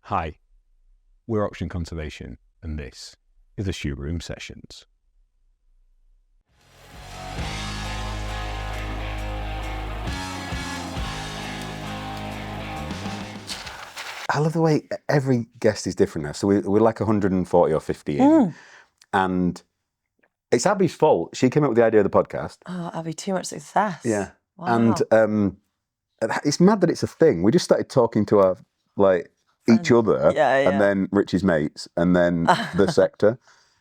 Hi, we're Option Conservation, and this is the Shoe Room Sessions. I love the way every guest is different now. So we're like 140 or 50 in. And it's Abby's fault. She came up with the idea of the podcast. Oh, Abby, too much success. Yeah. Wow. And it's mad that it's a thing. We just started talking to our, each other, and then Rich's mates, and then the sector.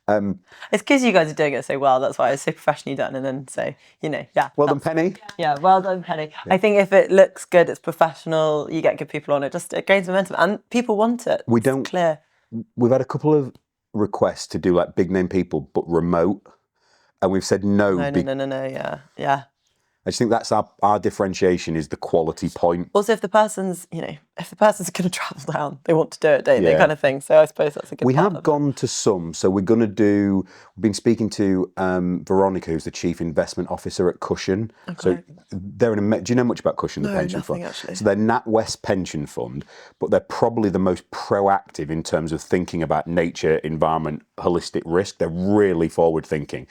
It's because you guys are doing it so well. That's why it's so professionally done. And then say, Well done, Penny. Yeah, well done, Penny. Yeah. I think if it looks good, it's professional, you get good people on it, it gains momentum. And people want it. It's clear. We've had a couple of requests to do like big name people, but remote. And we've said no. No. Yeah. I just think that's our differentiation is the quality point. Also, if the person's going to travel down, they want to do it, don't they, kind of thing. So I suppose that's a good We part have gone to some. So we've been speaking to Veronica, who's the Chief Investment Officer at Cushion. Okay. So they're do you know much about Cushion, the pension fund? Actually. So they're NatWest pension fund, but they're probably the most proactive in terms of thinking about nature, environment, holistic risk. They're really forward thinking.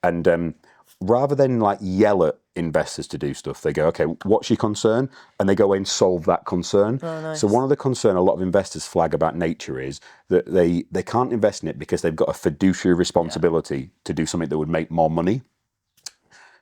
And rather than yell at investors to do stuff, they go, okay, what's your concern? And they go away and solve that concern. Oh, nice. So one of the concern a lot of investors flag about nature is that they can't invest in it because they've got a fiduciary responsibility to do something that would make more money.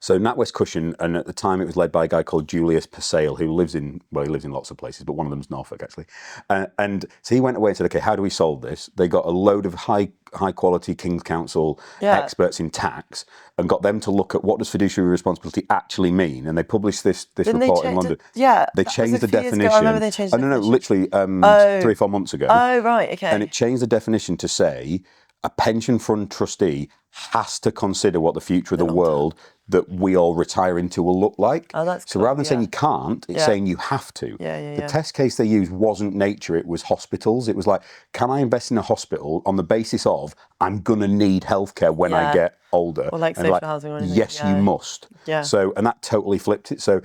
So NatWest Cushion, and at the time it was led by a guy called Julius Pasale, who lives in lots of places, but one of them's Norfolk actually. And so he went away and said, okay, how do we solve this? They got a load of high quality King's Council experts in tax and got them to look at what does fiduciary responsibility actually mean. And they published this report in London. They changed the definition. I remember they changed the definition. Literally 3 or 4 months ago. Oh, right, okay. And it changed the definition to say a pension fund trustee has to consider what the future of the world that we all retire into will look like. Oh, that's so cool. Rather than saying you can't, it's saying you have to. The test case they used wasn't nature, it was hospitals. It was like, can I invest in a hospital on the basis of I'm going to need healthcare when I get older? Or like social housing or anything. Yes, you must. Yeah. So, and that totally flipped it. So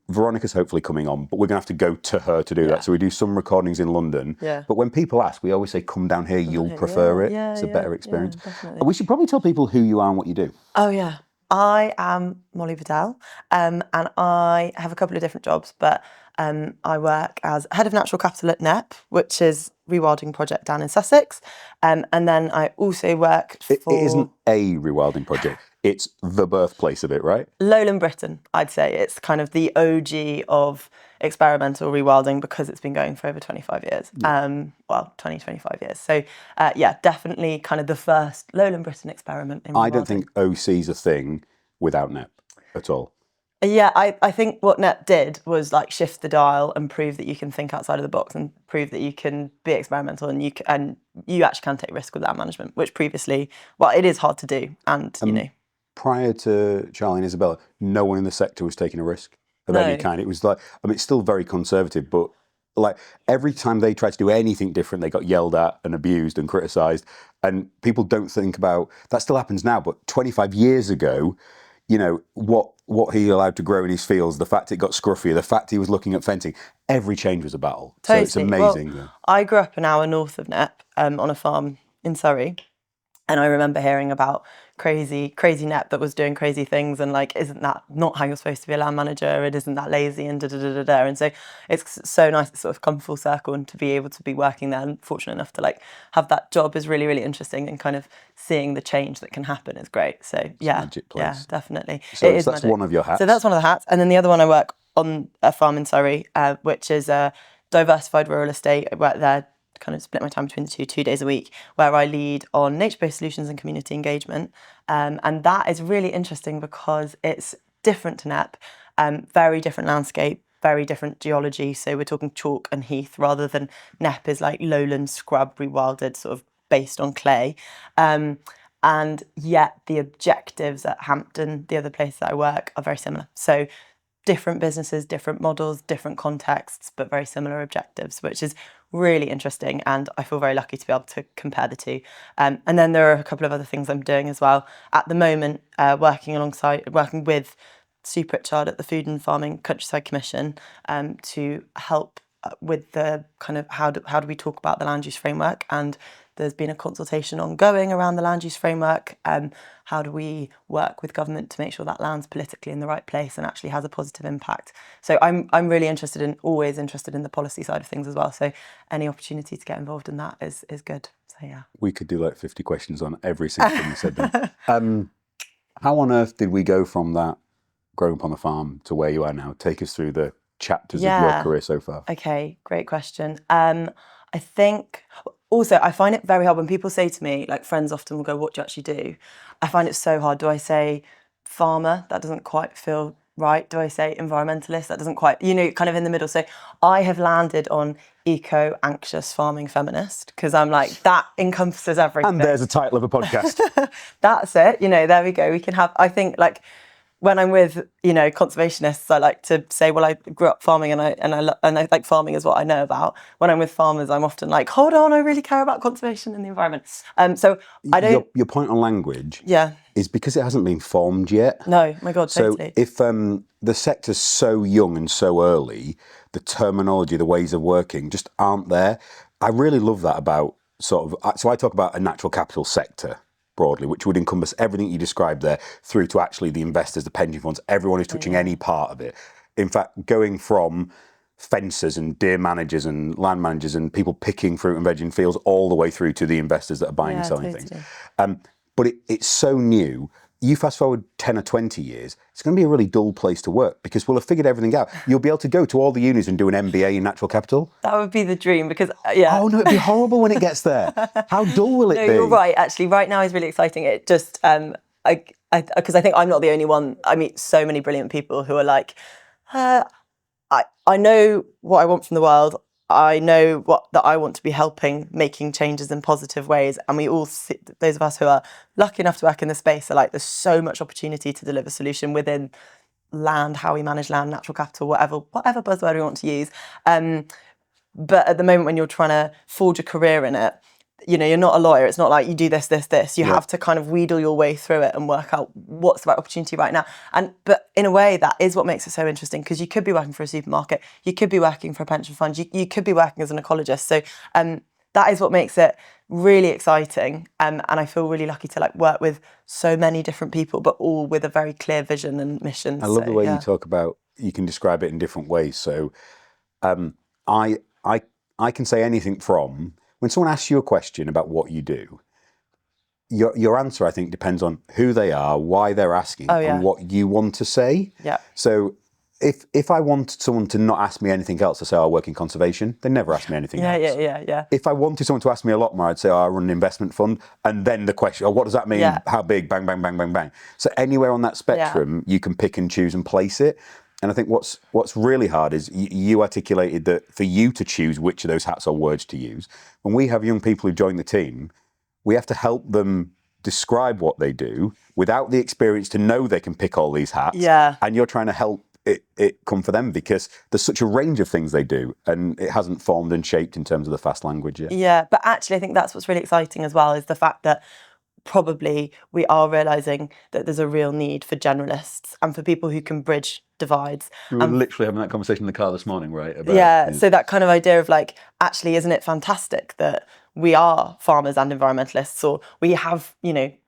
Veronica's hopefully coming on, but we're going to have to go to her to do that. So we do some recordings in London. Yeah. But when people ask, we always say, come down here, you'll prefer it. It's a better experience. Definitely. We should probably tell people who you are and what you do. Oh, yeah. I am Molly Biddell, and I have a couple of different jobs, but I work as head of natural capital at Knepp, which is Rewilding project down in Sussex, and then I also work for... It isn't a rewilding project, it's the birthplace of it, right? Lowland Britain, I'd say. It's kind of the OG of experimental rewilding because it's been going for over 25 years. 25 years. So, definitely kind of the first Lowland Britain experiment in rewilding. I don't think OC's a thing without Knepp at all. Yeah, I think what Knepp did was shift the dial and prove that you can think outside of the box and prove that you can be experimental and you actually can take risk with land management, which previously, it is hard to do. And, Prior to Charlie and Isabella, no one in the sector was taking a risk of any kind. It was it's still very conservative, but every time they tried to do anything different, they got yelled at and abused and criticised. And people don't think about, that still happens now, but 25 years ago, what he allowed to grow in his fields, the fact it got scruffier, the fact he was looking at fencing, every change was a battle. Totally. So it's amazing. Well, I grew up an hour north of Knepp on a farm in Surrey. And I remember hearing about crazy Knepp that was doing crazy things and isn't that not how you're supposed to be a land manager? It isn't that lazy and da-da-da-da-da. And so it's so nice to sort of come full circle and to be able to be working there and fortunate enough to have that job is really, really interesting and kind of seeing the change that can happen is great. So magic place. Yeah, definitely. So that's one of your hats. So that's one of the hats. And then the other one I work on a farm in Surrey, which is a diversified rural estate. I work there, kind of split my time between the 2 days a week, where I lead on nature-based solutions and community engagement. And that is really interesting because it's different to Knepp, very different landscape, very different geology. So we're talking chalk and heath rather than Knepp is lowland scrub rewilded, sort of based on clay. And yet the objectives at Hampton, the other place that I work, are very similar. So different businesses, different models, different contexts, but very similar objectives, which is really interesting. And I feel very lucky to be able to compare the two. And then there are a couple of other things I'm doing as well. At the moment, working with Sue Pritchard at the Food and Farming Countryside Commission to help with the kind of how do we talk about the land use framework, and there's been a consultation ongoing around the land use framework. How do we work with government to make sure that land's politically in the right place and actually has a positive impact? So I'm really always interested in the policy side of things as well. So any opportunity to get involved in that is good. So yeah. We could do like 50 questions on every single thing you said there. How on earth did we go from that growing up on the farm to where you are now? Take us through the chapters of your career so far. Okay, great question. I think also I find it very hard when people say to me, like friends often will go, what do you actually do? I find it so hard. Do I say farmer? That doesn't quite feel right. Do I say environmentalist? That doesn't quite, kind of in the middle. So I have landed on eco-anxious farming feminist because I'm like, that encompasses everything. And there's a title of a podcast. That's it. There we go. We can have, I think, like, when I'm with, conservationists, I like to say, well, I grew up farming and I like farming is what I know about. When I'm with farmers, I'm often like, hold on, I really care about conservation and the environment. So I don't... Your point on language Yeah. is because it hasn't been formed yet. No, my God, totally. So if the sector's so young and so early, the terminology, the ways of working just aren't there. I really love that about so I talk about a natural capital sector broadly, which would encompass everything you described there through to actually the investors, the pension funds, everyone who's touching any part of it. In fact, going from fencers and deer managers and land managers and people picking fruit and veg in fields all the way through to the investors that are buying and selling things. But it's so new. You fast forward 10 or 20 years, it's going to be a really dull place to work because we'll have figured everything out. You'll be able to go to all the unis and do an MBA in natural capital. That would be the dream because, yeah. Oh, no, it'd be horrible when it gets there. How dull will it be? No, you're right, actually. Right now is really exciting. It just, because I think I'm not the only one. I meet so many brilliant people who are like, I know what I want from the world. I know that I want to be helping, making changes in positive ways. And we all, those of us who are lucky enough to work in the space are like, there's so much opportunity to deliver solution within land, how we manage land, natural capital, whatever buzzword we want to use. But at the moment when you're trying to forge a career in it, you're not a lawyer. It's not like you do this. You have to kind of wheedle your way through it and work out what's the right opportunity right now. But in a way, that is what makes it so interesting because you could be working for a supermarket, you could be working for a pension fund, you could be working as an ecologist. So that is what makes it really exciting. And I feel really lucky to work with so many different people, but all with a very clear vision and mission. I love the way you talk about, you can describe it in different ways. So I can say anything from, when someone asks you a question about what you do, your answer, I think, depends on who they are, why they're asking, and what you want to say. Yeah. So if I wanted someone to not ask me anything else, I say, I work in conservation, they never ask me anything else. Yeah. If I wanted someone to ask me a lot more, I'd say, I run an investment fund. And then the question, what does that mean? Yeah. How big? Bang, bang, bang, bang, bang. So anywhere on that spectrum, you can pick and choose and place it. And I think what's really hard is you articulated that for you to choose which of those hats or words to use. When we have young people who join the team, we have to help them describe what they do without the experience to know they can pick all these hats. Yeah. And you're trying to help it come for them because there's such a range of things they do and it hasn't formed and shaped in terms of the fast language yet. Yeah, but actually I think that's what's really exciting as well is the fact that probably we are realising that there's a real need for generalists and for people who can bridge divides. We were literally having that conversation in the car this morning, right? About, so that kind of idea of actually, isn't it fantastic that we are farmers and environmentalists, or we have,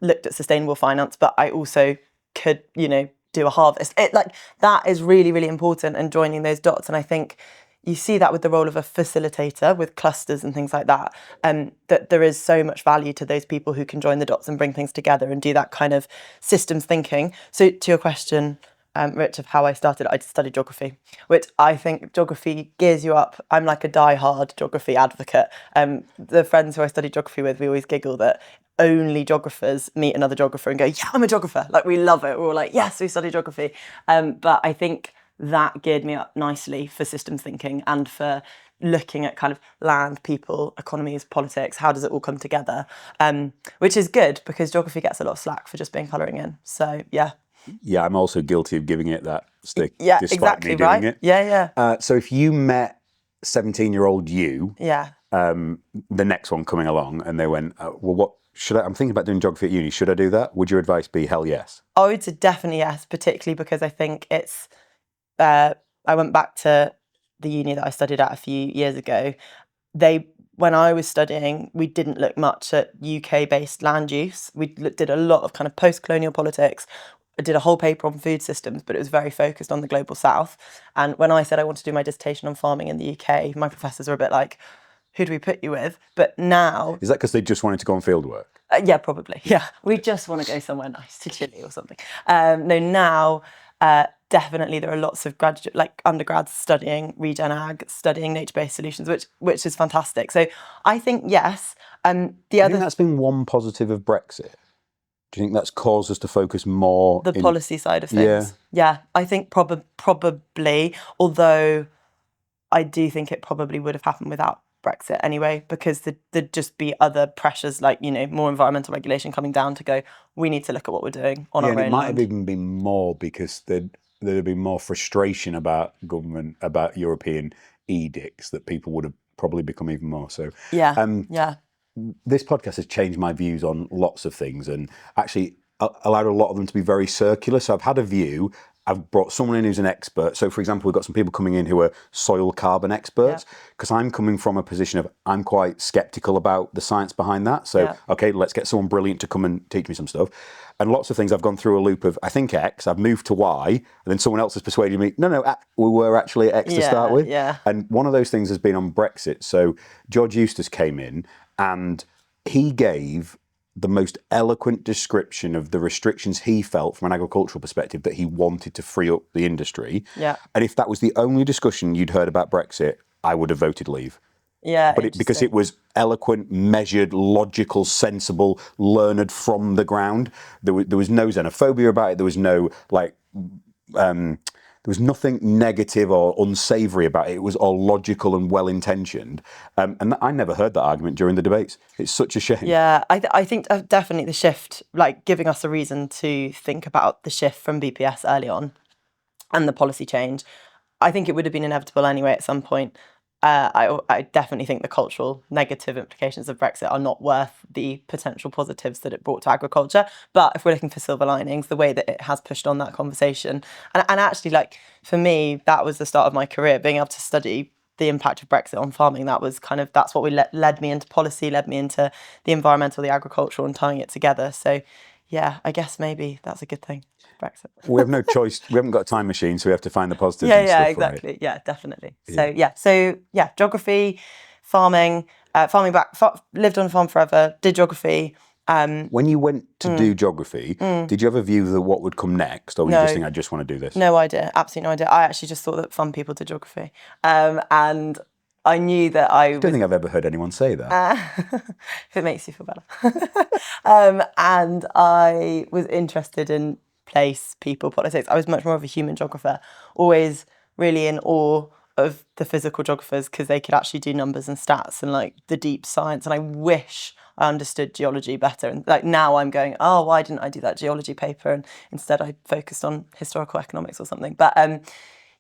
looked at sustainable finance, but I also could, do a harvest. That is really, really important, and joining those dots. And I think you see that with the role of a facilitator with clusters and things like that, that there is so much value to those people who can join the dots and bring things together and do that kind of systems thinking. So to your question, Rich, of how I started, I studied geography, which I think geography gears you up. I'm like a die-hard geography advocate. The friends who I studied geography with, we always giggle that only geographers meet another geographer and go, yeah, I'm a geographer. We love it. We're all like, yes, we study geography. But I think that geared me up nicely for systems thinking and for looking at kind of land, people, economies, politics, how does it all come together? Which is good because geography gets a lot of slack for just being colouring in. So, yeah. Yeah, I'm also guilty of giving it that stick despite me doing right? it. Yeah. So if you met 17-year-old you, the next one coming along, and they went, well, what should I'm thinking about doing geography at uni. Should I do that? Would your advice be hell yes? I would say definitely yes, particularly because I think it's, I went back to the uni that I studied at a few years ago, when I was studying, we didn't look much at UK-based land use. We did a lot of kind of post-colonial politics. I did a whole paper on food systems, but it was very focused on the global south. And when I said I wanted to do my dissertation on farming in the UK, my professors were a bit like, who do we put you with? But now... Is that because they just wanted to go on field work? Yeah, probably. Yeah, we just want to go somewhere nice to Chile or something. No, now definitely there are lots of undergrads studying regen ag, studying nature-based solutions, which is fantastic. So I think yes. I think that's been one positive of Brexit. Do you think that's caused us to focus more the policy side of things? Yeah, I think probably. Although I do think it probably would have happened without Brexit anyway, because there'd just be other pressures like, more environmental regulation coming down to go, we need to look at what we're doing on our own land. It might have even been more because there'd have been more frustration about government, about European edicts, that people would have probably become even more so. Yeah. This podcast has changed my views on lots of things and actually allowed a lot of them to be very circular. So I've had a view. I've brought someone in who's an expert. So, for example, we've got some people coming in who are soil carbon experts, because I'm coming from a position of I'm quite sceptical about the science behind that. So, okay, let's get someone brilliant to come and teach me some stuff. And lots of things I've gone through a loop of, I think X, I've moved to Y, and then someone else has persuaded me, no, we were actually at X to start with. Yeah. And one of those things has been on Brexit. So George Eustace came in and he gave the most eloquent description of the restrictions he felt from an agricultural perspective that he wanted to free up the industry. Yeah. And if that was the only discussion you'd heard about Brexit, I would have voted leave. Yeah. But because it was eloquent, measured, logical, sensible, learned from the ground. There was no xenophobia about it. There was no there was nothing negative or unsavoury about it. It was all logical and well-intentioned. And I never heard that argument during the debates. It's such a shame. Yeah, I think definitely the shift, like giving us a reason to think about the shift from BPS early on and the policy change, I think it would have been inevitable anyway at some point. I definitely think the cultural negative implications of Brexit are not worth the potential positives that it brought to agriculture. But if we're looking for silver linings, the way that it has pushed on that conversation, and actually, like, for me, that was the start of my career, being able to study the impact of Brexit on farming. That's what led me into policy, led me into the environmental, the agricultural, and tying it together. So yeah, I guess maybe that's a good thing. Brexit. We have no choice. We haven't got a time machine, so we have to find the positives. Yeah, exactly. Right? Yeah, definitely. Yeah. So geography, farming, lived on a farm forever, did geography. When you went to do geography, did you have a view of what would come next, or were you just think, I just want to do this? No idea, absolutely no idea. I actually just thought that fun people did geography, and I knew that I don't think I've ever heard anyone say that. If it makes you feel better. And I was interested in place, people, politics. I was much more of a human geographer, always really in awe of the physical geographers because they could actually do numbers and stats and like the deep science. And I wish I understood geology better. And like now I'm going, oh, why didn't I do that geology paper? And instead I focused on historical economics or something. But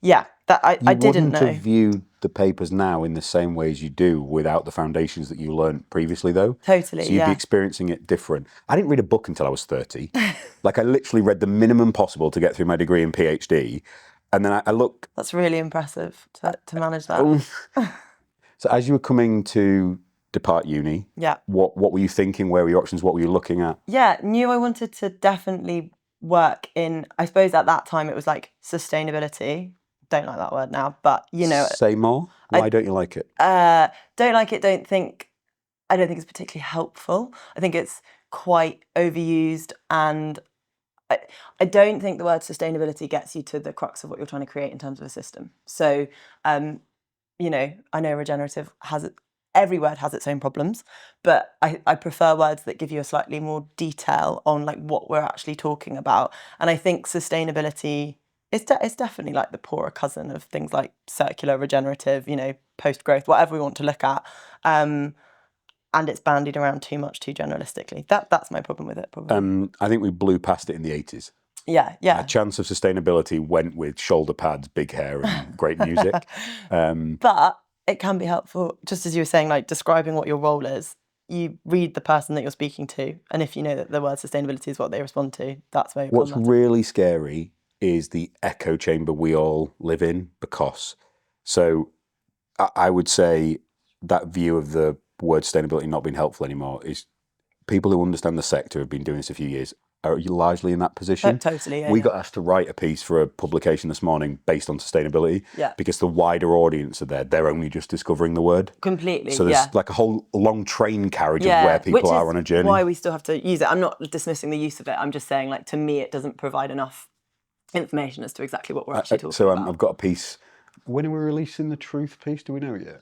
yeah, that I didn't know. You wouldn't have viewed the papers now in the same way as you do without the foundations that you learned previously, though. Totally, so you'd be experiencing it different. I didn't read a book until I was 30. Like I literally read the minimum possible to get through my degree and PhD. And then I look... That's really impressive to manage that. So as you were coming to depart uni, what were you thinking? Where were your options? What were you looking at? Yeah, knew I wanted to definitely work in, I suppose at that time it was like sustainability. Don't like that word now, but you know. Say more. Why don't you like it? Don't like it. I don't think it's particularly helpful. I think it's quite overused, and I don't think the word sustainability gets you to the crux of what you're trying to create in terms of a system. So, you know, I know regenerative every word has its own problems, but I prefer words that give you a slightly more detail on like what we're actually talking about. And I think sustainability it's definitely like the poorer cousin of things like circular, regenerative, you know, post-growth, whatever we want to look at. And it's bandied around too much, too generalistically. That's my problem with it, probably. I think we blew past it in the 80s. Yeah. A chance of sustainability went with shoulder pads, big hair, and great music. But it can be helpful, just as you were saying, like describing what your role is. You read the person that you're speaking to, and if you know that the word sustainability is what they respond to, that's where you're What's really scary is the echo chamber we all live in, because So I would say that view of the word sustainability not being helpful anymore is people who understand the sector have been doing this a few years are largely in that position. Totally, yeah. We got asked to write a piece for a publication this morning based on sustainability because the wider audience are there. They're only just discovering the word. Completely, So there's like a whole long train carriage of where people are on a journey. Why we still have to use it. I'm not dismissing the use of it. I'm just saying, like, to me, it doesn't provide enough information as to exactly what we're actually talking about. I've got a piece. When are we releasing the truth piece? Do we know yet?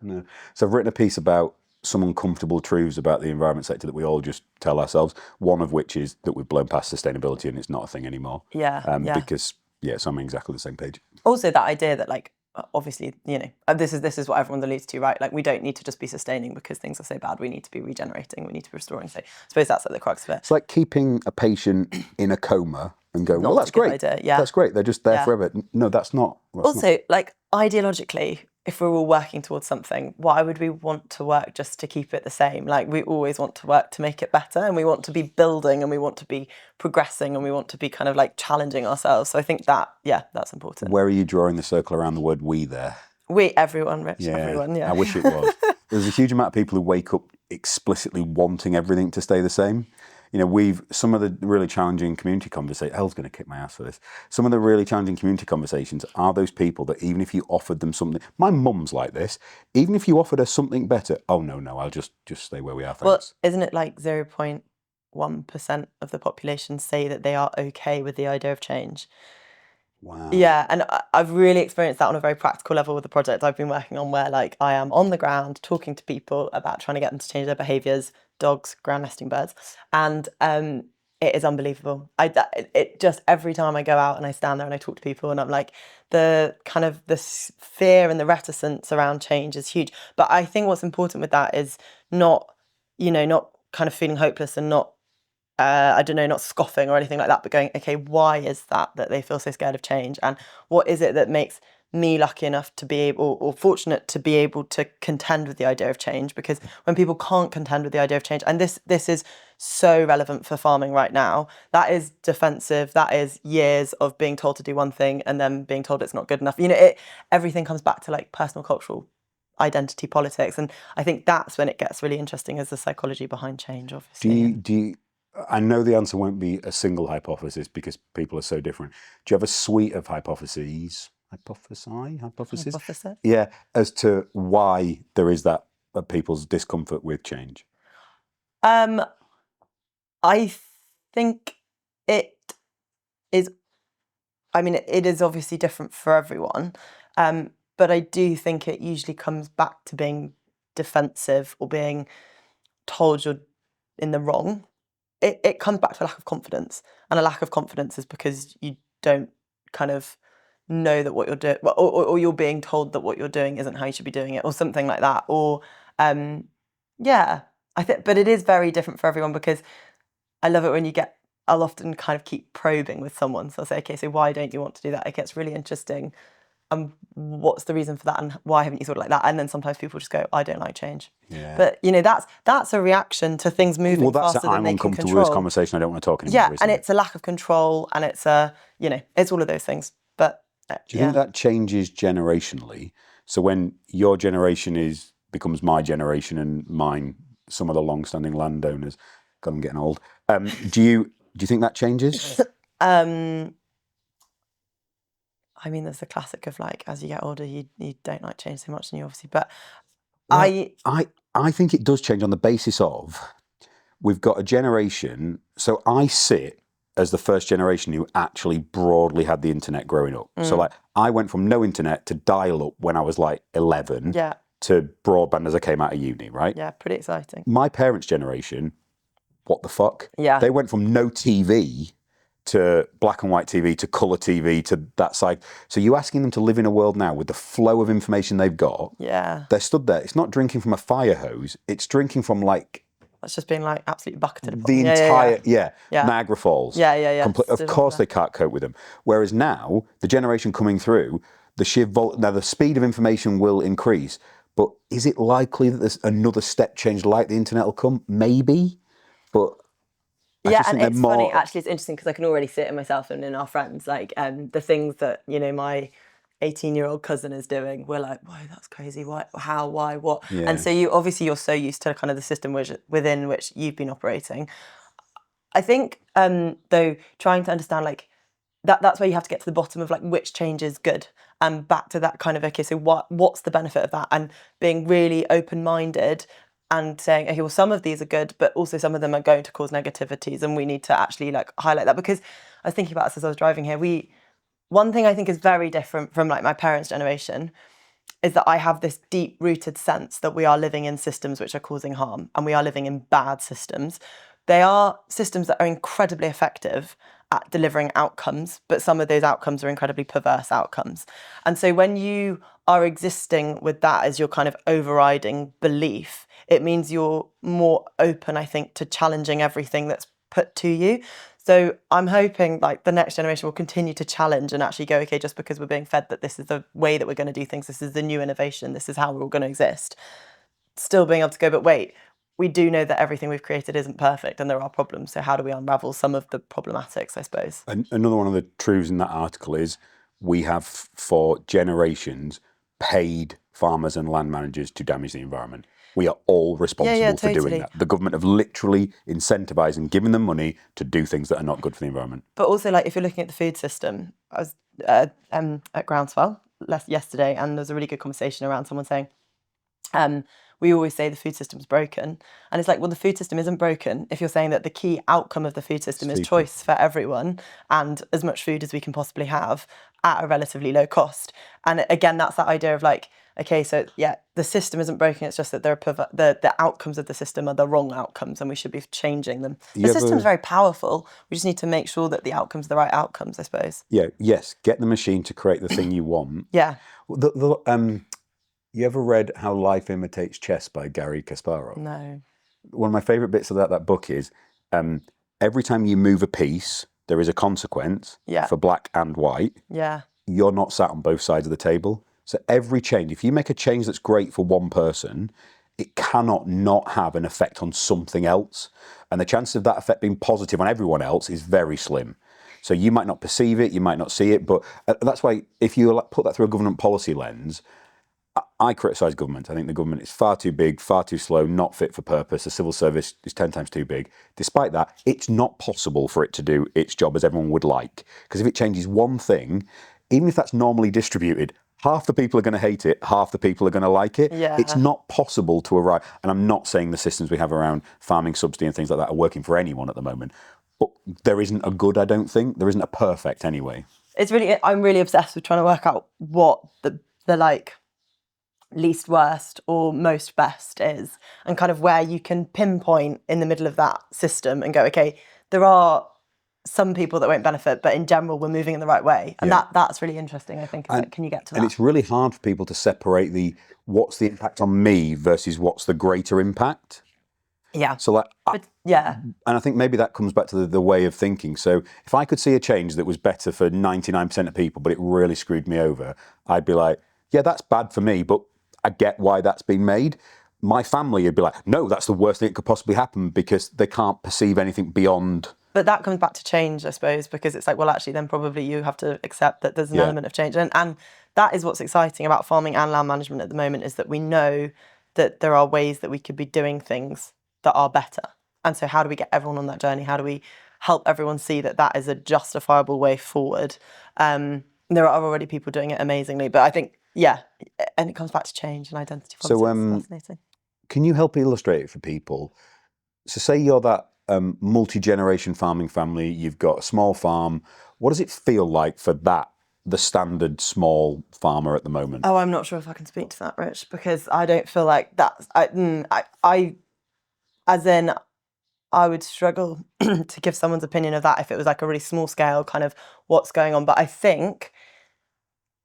No. So I've written a piece about some uncomfortable truths about the environment sector that we all just tell ourselves. One of which is that we've blown past sustainability and it's not a thing anymore. Because so I'm on exactly the same page. Also, that idea that, like, obviously, you know, this is what everyone alludes to, right? Like, we don't need to just be sustaining because things are so bad. We need to be regenerating. We need to be restoring. So I suppose that's at the crux of it. It's like keeping a patient in a coma and going, well, that's great. That's great. They're just there forever. No, that's not. Like, ideologically, if we're all working towards something, why would we want to work just to keep it the same? Like, we always want to work to make it better, and we want to be building, and we want to be progressing, and we want to be kind of like challenging ourselves. So I think that, that's important. Where are you drawing the circle around the word we there? We, everyone, Rich, everyone, I wish it was. There's a huge amount of people who wake up explicitly wanting everything to stay the same. You know, some of the really challenging community conversations, Elle's going to kick my ass for this. Some of the really challenging community conversations are those people that even if you offered them something, my mum's like this, even if you offered her something better, oh no, I'll just stay where we are, thanks. Well, isn't it like 0.1% of the population say that they are okay with the idea of change? Wow. Yeah, and I've really experienced that on a very practical level with the project I've been working on, where, like, I am on the ground talking to people about trying to get them to change their behaviours, dogs, ground nesting birds, and it is unbelievable. It just, every time I go out and I stand there and I talk to people, and I'm like, the kind of the fear and the reticence around change is huge. But I think what's important with that is not kind of feeling hopeless and not not scoffing or anything like that, but going, okay, why is that they feel so scared of change? And what is it that makes me lucky enough to be able, or fortunate to be able to contend with the idea of change? Because when people can't contend with the idea of change, and this is so relevant for farming right now, that is defensive, that is years of being told to do one thing and then being told it's not good enough. You know, everything comes back to, like, personal cultural identity politics. And I think that's when it gets really interesting, as the psychology behind change, obviously. I know the answer won't be a single hypothesis because people are so different. Do you have a suite of hypotheses? Hypothesis? Yeah, as to why there is that people's discomfort with change. I think it is. I mean, it is obviously different for everyone, but I do think it usually comes back to being defensive or being told you're in the wrong. It comes back to a lack of confidence, and a lack of confidence is because you don't kind of know that what you're doing, or you're being told that what you're doing isn't how you should be doing it, or something like that. Or I think, but it is very different for everyone, because I love it when I'll often kind of keep probing with someone. So I'll say, okay, so why don't you want to do that? It gets really interesting. What's the reason for that, and why haven't you thought like that? And then sometimes people just go, I don't like change. Yeah. But, you know, that's a reaction to things moving faster than they can control. I'm uncomfortable with this conversation, I don't want to talk anymore. Yeah, and it's a lack of control, and it's it's all of those things. But do you think that changes generationally? So when your generation becomes my generation and mine, some of the long-standing landowners, God, I'm getting old. Do you think that changes? I mean, there's the classic of, like, as you get older, you don't like change so much, and you obviously. But I think it does change on the basis of we've got a generation. So I sit as the first generation who actually broadly had the internet growing up. So, like, I went from no internet to dial-up when I was like 11 to broadband as I came out of uni, right? Yeah, pretty exciting. My parents' generation, what the fuck? Yeah. They went from no TV to black and white TV to colour TV to that side. So you're asking them to live in a world now with the flow of information they've got. Yeah. They're stood there. It's not drinking from a fire hose. It's drinking from, like... It's just being, like, absolutely bucketed. The entire... Niagara Falls. Yeah. Of course they can't cope with them. Whereas now, the generation coming through, the sheer... Now, the speed of information will increase, but is it likely that there's another step change like the internet will come? Maybe, but... and it's funny, actually, it's interesting because I can already see it in myself and in our friends, like, the things that, you know, my 18-year-old cousin is doing, we're like, whoa, that's crazy. Why? How? Why? What? Yeah. And so you're so used to kind of the system within which you've been operating. I think, though, trying to understand like that's where you have to get to the bottom of like which change is good, and back to that kind of, okay, so what's the benefit of that, and being really open-minded and saying, okay, well, some of these are good, but also some of them are going to cause negativities, and we need to actually like highlight that. Because I was thinking about this as I was driving here. One thing I think is very different from like my parents' generation is that I have this deep-rooted sense that we are living in systems which are causing harm, and we are living in bad systems. They are systems that are incredibly effective at delivering outcomes, but some of those outcomes are incredibly perverse outcomes. And so when you are existing with that as your kind of overriding belief, it means you're more open, I think, to challenging everything that's put to you. So I'm hoping like the next generation will continue to challenge and actually go, okay, just because we're being fed that this is the way that we're going to do things, this is the new innovation, this is how we're all going to exist, still being able to go, but wait, we do know that everything we've created isn't perfect and there are problems. So how do we unravel some of the problematics, I suppose? Another one of the truths in that article is we have for generations paid farmers and land managers to damage the environment. We are all responsible for doing that. The government have literally incentivised and given them money to do things that are not good for the environment. But also, like, if you're looking at the food system, I was at Groundswell yesterday, and there was a really good conversation around someone saying, we always say the food system's broken. And it's like, well, the food system isn't broken if you're saying that the key outcome of the food system is choice for everyone and as much food as we can possibly have at a relatively low cost. And again, that's that idea of like, okay, so yeah, the system isn't broken. It's just that the outcomes of the system are the wrong outcomes, and we should be changing them. The system's very powerful. We just need to make sure that the outcomes are the right outcomes, I suppose. Yeah. Yes. Get the machine to create the thing you want. Yeah. You ever read How Life Imitates Chess by Gary Kasparov? No. One of my favourite bits of that book is every time you move a piece, there is a consequence for black and white. Yeah. You're not sat on both sides of the table. So every change, if you make a change that's great for one person, it cannot not have an effect on something else. And the chances of that effect being positive on everyone else is very slim. So you might not perceive it, you might not see it, but that's why if you put that through a government policy lens, I criticise government. I think the government is far too big, far too slow, not fit for purpose. The civil service is 10 times too big. Despite that, it's not possible for it to do its job as everyone would like. Because if it changes one thing, even if that's normally distributed, half the people are going to hate it, half the people are going to like it. Yeah. It's not possible to arrive. And I'm not saying the systems we have around farming subsidy and things like that are working for anyone at the moment. But there isn't a good, I don't think. There isn't a perfect anyway. I'm really obsessed with trying to work out what the like least worst or most best is, and kind of where you can pinpoint in the middle of that system and go, okay, there are some people that won't benefit, but in general we're moving in the right way, and that's really interesting, I think. Can you get to that? And it's really hard for people to separate what's the impact on me versus what's the greater impact. Yeah. So like, and I think maybe that comes back to the way of thinking. So if I could see a change that was better for 99% of people, but it really screwed me over, I'd be like, yeah, that's bad for me, but I get why that's been made. My family would be like, no, that's the worst thing that could possibly happen, because they can't perceive anything beyond. But that comes back to change, I suppose, because it's like, well, actually, then probably you have to accept that there's an element of change. And that is what's exciting about farming and land management at the moment, is that we know that there are ways that we could be doing things that are better. And so how do we get everyone on that journey? How do we help everyone see that that is a justifiable way forward? There are already people doing it amazingly, but I think, and it comes back to change and identity politics. So, fascinating. Can you help illustrate it for people? So say you're that multi-generation farming family, you've got a small farm. What does it feel like for the standard small farmer at the moment? Oh, I'm not sure if I can speak to that, Rich, because I don't feel like that's, I would struggle to give someone's opinion of that if it was like a really small scale kind of what's going on. But I think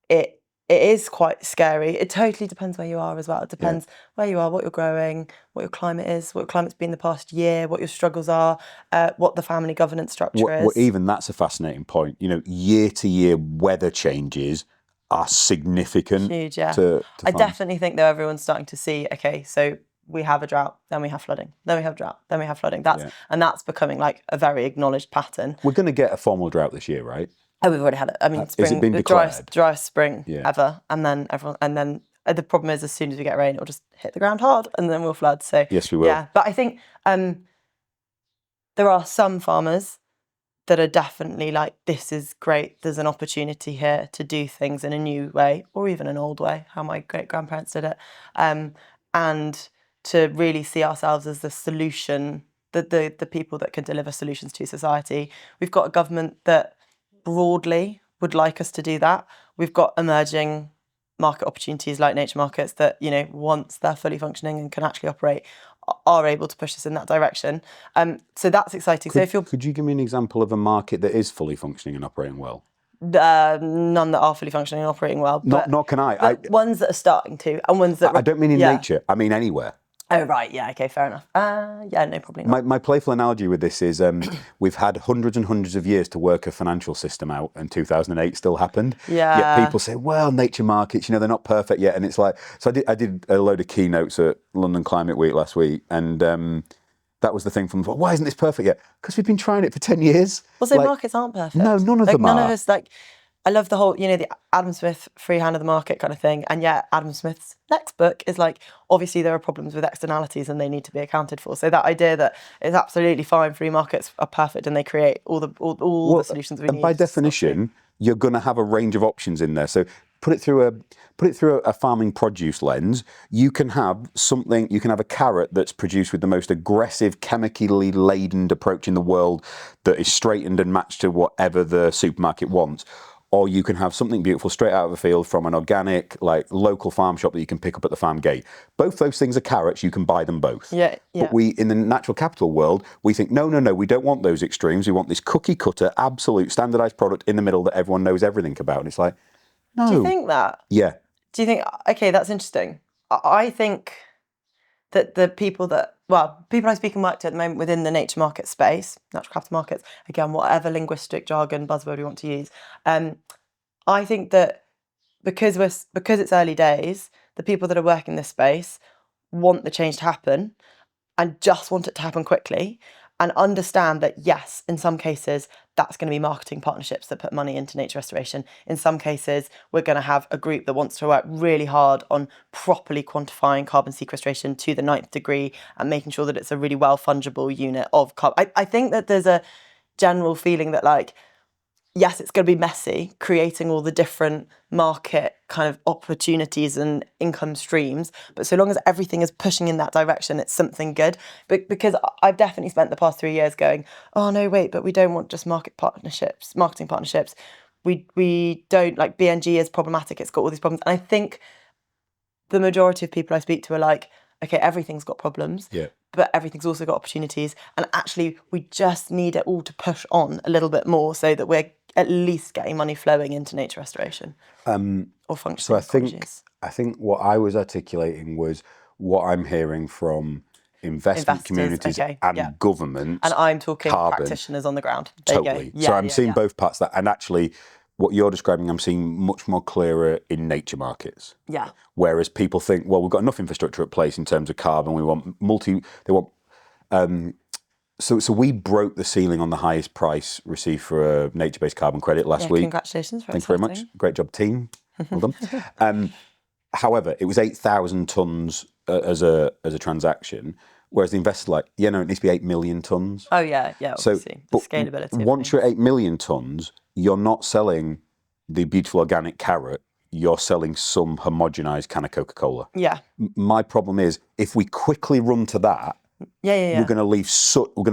it is quite scary. It totally depends where you are as well. It depends where you are, what you're growing, what your climate is, what your climate's been the past year, what your struggles are, what the family governance structure is. Well, even that's a fascinating point. Year to year weather changes are significant. Huge, yeah. To I farms. definitely think though everyone's starting to see, okay, so we have a drought, then we have flooding, then we have drought, then we have flooding. And that's becoming like a very acknowledged pattern. We're going to get a formal drought this year, right? Oh, we've already had it. I mean, Has it been the declared? driest spring Yeah. ever, and then the problem is, as soon as we get rain, it'll just hit the ground hard, and then we'll flood. So Yes, we will. Yeah, but I think there are some farmers that are definitely like, this is great. There's an opportunity here to do things in a new way, or even an old way, how my great grandparents did it, and to really see ourselves as the solution, the people that can deliver solutions to society. We've got a government that broadly would like us to do that. We've got emerging market opportunities like nature markets that, once they're fully functioning and can actually operate, are able to push us in that direction. So that's exciting. Could you give me an example of a market that is fully functioning and operating well? None that are fully functioning and operating well. Not can I. But ones that are starting to, and ones that... I don't mean in nature. I mean anywhere. Oh, right. Yeah. Okay. Fair enough. Yeah. No, probably not. My playful analogy with this is we've had hundreds and hundreds of years to work a financial system out, and 2008 still happened. Yeah. Yet people say, well, nature markets, they're not perfect yet. And it's like, so I did a load of keynotes at London Climate Week last week, and that was the thing from, why isn't this perfect yet? Because we've been trying it for 10 years. Well, so markets aren't perfect. No, none of them are. None of us, I love the whole, the Adam Smith free hand of the market kind of thing. And yet Adam Smith's next book is obviously there are problems with externalities and they need to be accounted for. So that idea that it's absolutely fine, free markets are perfect and they create all the solutions we need. And by definition, you're going to have a range of options in there. So put it through a farming produce lens. You can have a carrot that's produced with the most aggressive, chemically laden approach in the world that is straightened and matched to whatever the supermarket wants. Or you can have something beautiful straight out of the field from an organic, local farm shop that you can pick up at the farm gate. Both those things are carrots. You can buy them both. Yeah. But we, in the natural capital world, we think, no, we don't want those extremes. We want this cookie cutter, absolute standardized product in the middle that everyone knows everything about. And it's like, no. Do you think that? Yeah. Do you think, okay, that's interesting. I think that the people I speak and work to at the moment within the nature market space, natural capital markets, again, whatever linguistic jargon, buzzword we want to use, I think that because it's early days, the people that are working this space want the change to happen and just want it to happen quickly, and understand that, yes, in some cases, that's going to be marketing partnerships that put money into nature restoration. In some cases, we're going to have a group that wants to work really hard on properly quantifying carbon sequestration to the 9th degree and making sure that it's a really well-fungible unit of carbon. I think that there's a general feeling that, yes, it's going to be messy, creating all the different market kind of opportunities and income streams. But so long as everything is pushing in that direction, it's something good. But because I've definitely spent the past 3 years going, oh, no, wait, but we don't want just marketing partnerships. We don't, BNG is problematic. It's got all these problems. And I think the majority of people I speak to are like, okay, everything's got problems. Yeah. But everything's also got opportunities. And actually, we just need it all to push on a little bit more so that we're at least getting money flowing into nature restoration or functioning ecologies. I think what I was articulating was what I'm hearing from investment communities and government. And I'm talking practitioners on the ground. There totally. You go. Yeah, so I'm seeing both parts of that. And actually, what you're describing, I'm seeing much more clearer in nature markets. Yeah. Whereas people think, well, we've got enough infrastructure at place in terms of carbon. We want So we broke the ceiling on the highest price received for a nature-based carbon credit last week. Congratulations. Thank you very much. Great job, team. Well done. However, it was 8,000 tonnes as a transaction, whereas the investor's like, no, it needs to be 8 million tonnes. Oh, yeah, obviously. The scalability. Once you're 8 million tonnes, you're not selling the beautiful organic carrot. You're selling some homogenised can of Coca-Cola. Yeah. My problem is, if we quickly run to that, we're going to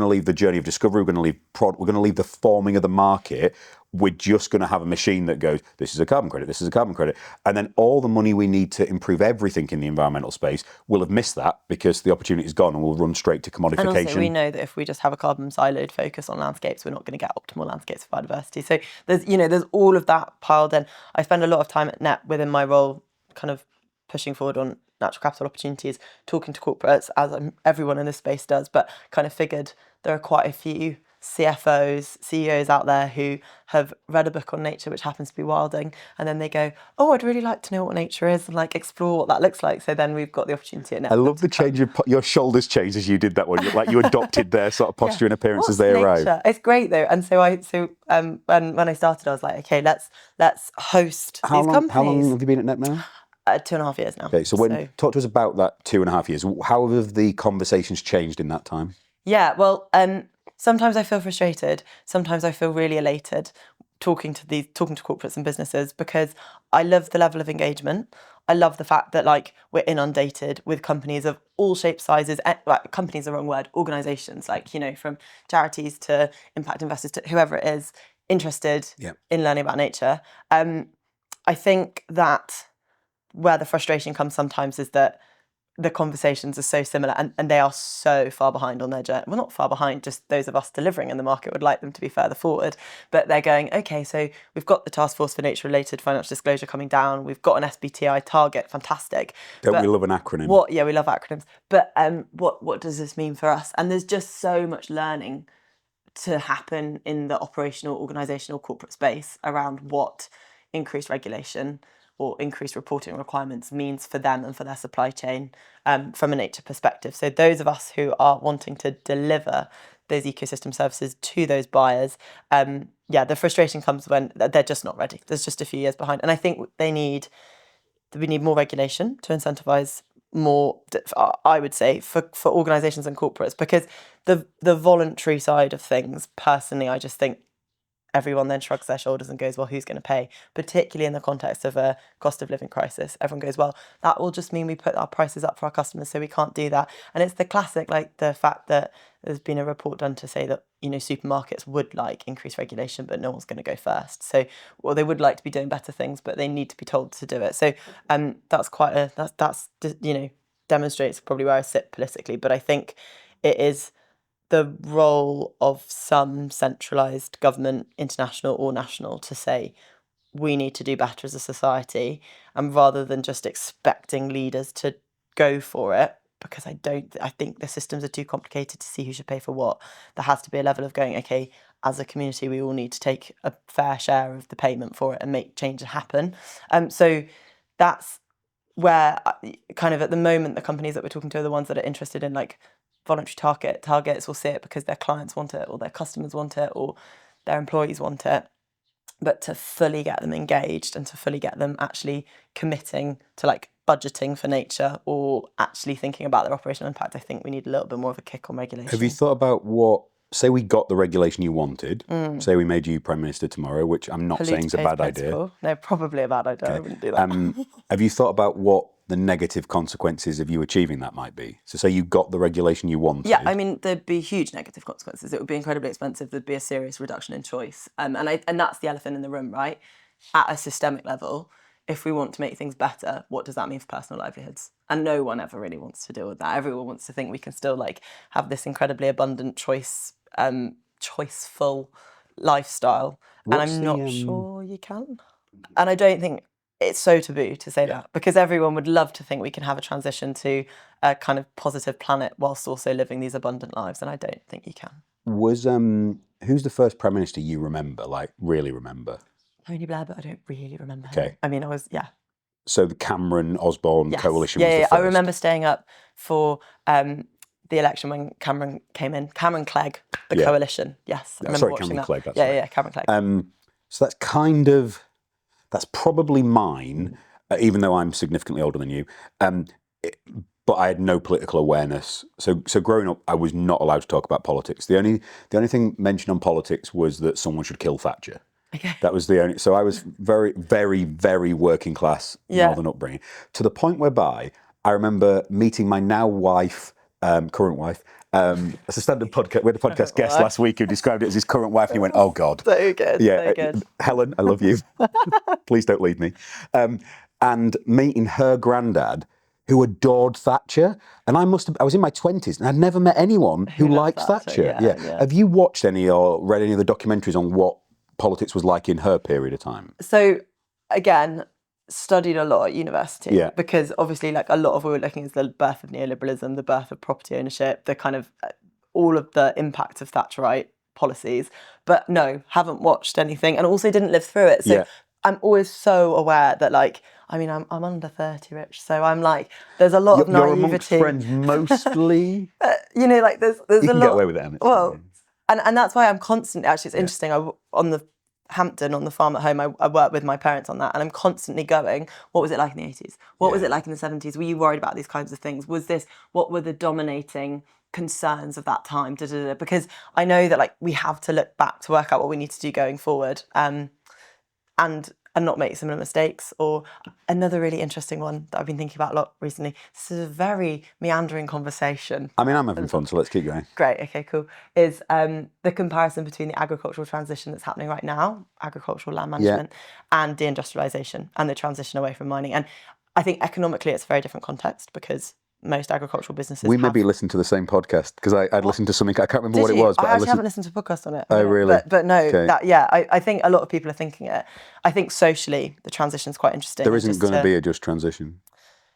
leave the journey of discovery. We're going to leave the forming of the market. We're just going to have a machine that goes, this is a carbon credit, this is a carbon credit. And then all the money we need to improve everything in the environmental space will have missed that because the opportunity is gone and we'll run straight to commodification. And also we know that if we just have a carbon siloed focus on landscapes, we're not going to get optimal landscapes for biodiversity. So there's all of that piled in. I spend a lot of time at Knepp within my role kind of pushing forward on natural capital opportunities, talking to corporates, as everyone in this space does, but kind of figured there are quite a few CFOs, CEOs out there who have read a book on nature, which happens to be Rewilding, and then they go, oh, I'd really like to know what nature is and like explore what that looks like. So then we've got the opportunity at Knepp. I love the change of your shoulders changed as you did that one. Like you adopted their sort of posture and appearance as they arrived. It's great though, and so when I started, I was like, okay, let's host these companies. How long have you been at Knepp now? 2.5 years now. Okay, so talk to us about that 2.5 years. How have the conversations changed in that time? Yeah, well, sometimes I feel frustrated. Sometimes I feel really elated talking to corporates and businesses, because I love the level of engagement. I love the fact that like we're inundated with companies of all shapes, sizes. Companies are the wrong word. Organisations, like, you know, from charities to impact investors to whoever it is interested in learning about nature. I think that where the frustration comes sometimes is that the conversations are so similar and they are so far behind on their journey. Well, not far behind, just those of us delivering, and the market would like them to be further forward. But they're going, okay, so we've got the Task Force for Nature-Related Financial Disclosure coming down. We've got an SBTI target, fantastic. Don't we love an acronym? We love acronyms. But what does this mean for us? And there's just so much learning to happen in the operational, organisational, corporate space around what increased regulation or increased reporting requirements means for them and for their supply chain from a nature perspective. So those of us who are wanting to deliver those ecosystem services to those buyers, the frustration comes when they're just not ready. There's just a few years behind. And I think we need more regulation to incentivise more, I would say, for organisations and corporates, because the voluntary side of things, personally, I just think everyone then shrugs their shoulders and goes, well, who's going to pay? Particularly in the context of a cost of living crisis. Everyone goes, well, that will just mean we put our prices up for our customers, so we can't do that. And it's the classic, like the fact that there's been a report done to say that, you know, supermarkets would like increased regulation, but no one's going to go first. So, well, they would like to be doing better things, but they need to be told to do it. So that's you know, demonstrates probably where I sit politically. But I think it is the role of some centralised government, international or national, to say we need to do better as a society, and rather than just expecting leaders to go for it, because I think the systems are too complicated to see who should pay for what. There has to be a level of going, okay, as a community, we all need to take a fair share of the payment for it and make change happen. So that's where kind of at the moment the companies that we're talking to are the ones that are interested in like voluntary targets, will see it because their clients want it or their customers want it or their employees want it. But to fully get them engaged and to fully get them actually committing to like budgeting for nature or actually thinking about their operational impact, I think we need a little bit more of a kick on regulation. Have you thought about say we got the regulation you wanted, say we made you Prime Minister tomorrow, which I'm not saying is a bad idea. No, probably a bad idea. Okay. I wouldn't do that. Have you thought about what the negative consequences of you achieving that might be? So say you got the regulation you wanted. Yeah, I mean, there'd be huge negative consequences. It would be incredibly expensive. There'd be a serious reduction in choice. And that's the elephant in the room, right? At a systemic level, if we want to make things better, what does that mean for personal livelihoods? And no one ever really wants to deal with that. Everyone wants to think we can still like have this incredibly abundant choiceful lifestyle. And I'm not sure you can. And I don't think it's so taboo to say that, because everyone would love to think we can have a transition to a kind of positive planet whilst also living these abundant lives, and I don't think you can. Was who's the first Prime Minister you remember, like really remember? Tony Blair, but I don't really remember him. Okay. I mean, So the Cameron-Osborne coalition was the first. I remember staying up for the election when Cameron came in. Cameron Clegg, the coalition. Yes, I remember watching Cameron that. Clegg, that's right. Cameron Clegg. So that's probably mine, even though I'm significantly older than you. But I had no political awareness. So growing up, I was not allowed to talk about politics. The only thing mentioned on politics was that someone should kill Thatcher. Okay. That was the only. So I was very, very, very working class northern upbringing, to the point whereby I remember meeting my now wife, current wife. It's a standard podcast. We had a podcast guest last week who described it as his current wife, and he went, "Oh God, so good, so good." Helen, I love you. Please don't leave me. And meeting her granddad, who adored Thatcher, and I was in my 20s, and I'd never met anyone who liked Thatcher. Yeah. Have you watched any or read any of the documentaries on what politics was like in her period of time? So again, studied a lot at university because obviously like a lot of what we're looking is the birth of neoliberalism, the birth of property ownership, the kind of all of the impacts of Thatcherite policies. But no, haven't watched anything, and also didn't live through it. So Yeah. I'm always so aware that, like, I mean, I'm under 30, Rich, so I'm like, there's a lot of You're amongst naivety. friends mostly. You know, like there's You a can lot. get away with it, Emmett. Well, and that's why I'm constantly. Actually, it's interesting. On the Hampton, on the farm at home, I work with my parents on that, and I'm constantly going, what was it like in the 80s? What was it like in the 70s? Were you worried about these kinds of things? What were the dominating concerns of that time? Because I know that, like, we have to look back to work out what we need to do going forward, and not make similar mistakes. Or another really interesting one that I've been thinking about a lot recently. This is a very meandering conversation. I mean, I'm having fun, so let's keep going. Great, okay, cool. Is the comparison between the agricultural transition that's happening right now, agricultural land management, and deindustrialisation and the transition away from mining. And I think economically it's a very different context, because most agricultural businesses We maybe listened to the same podcast, because I'd listened to something, I can't remember what it was. But I actually haven't listened to a podcast on it. Oh, really? But no, Okay. I think a lot of people are thinking it. I think socially the transition's quite interesting. There isn't going to be a just transition.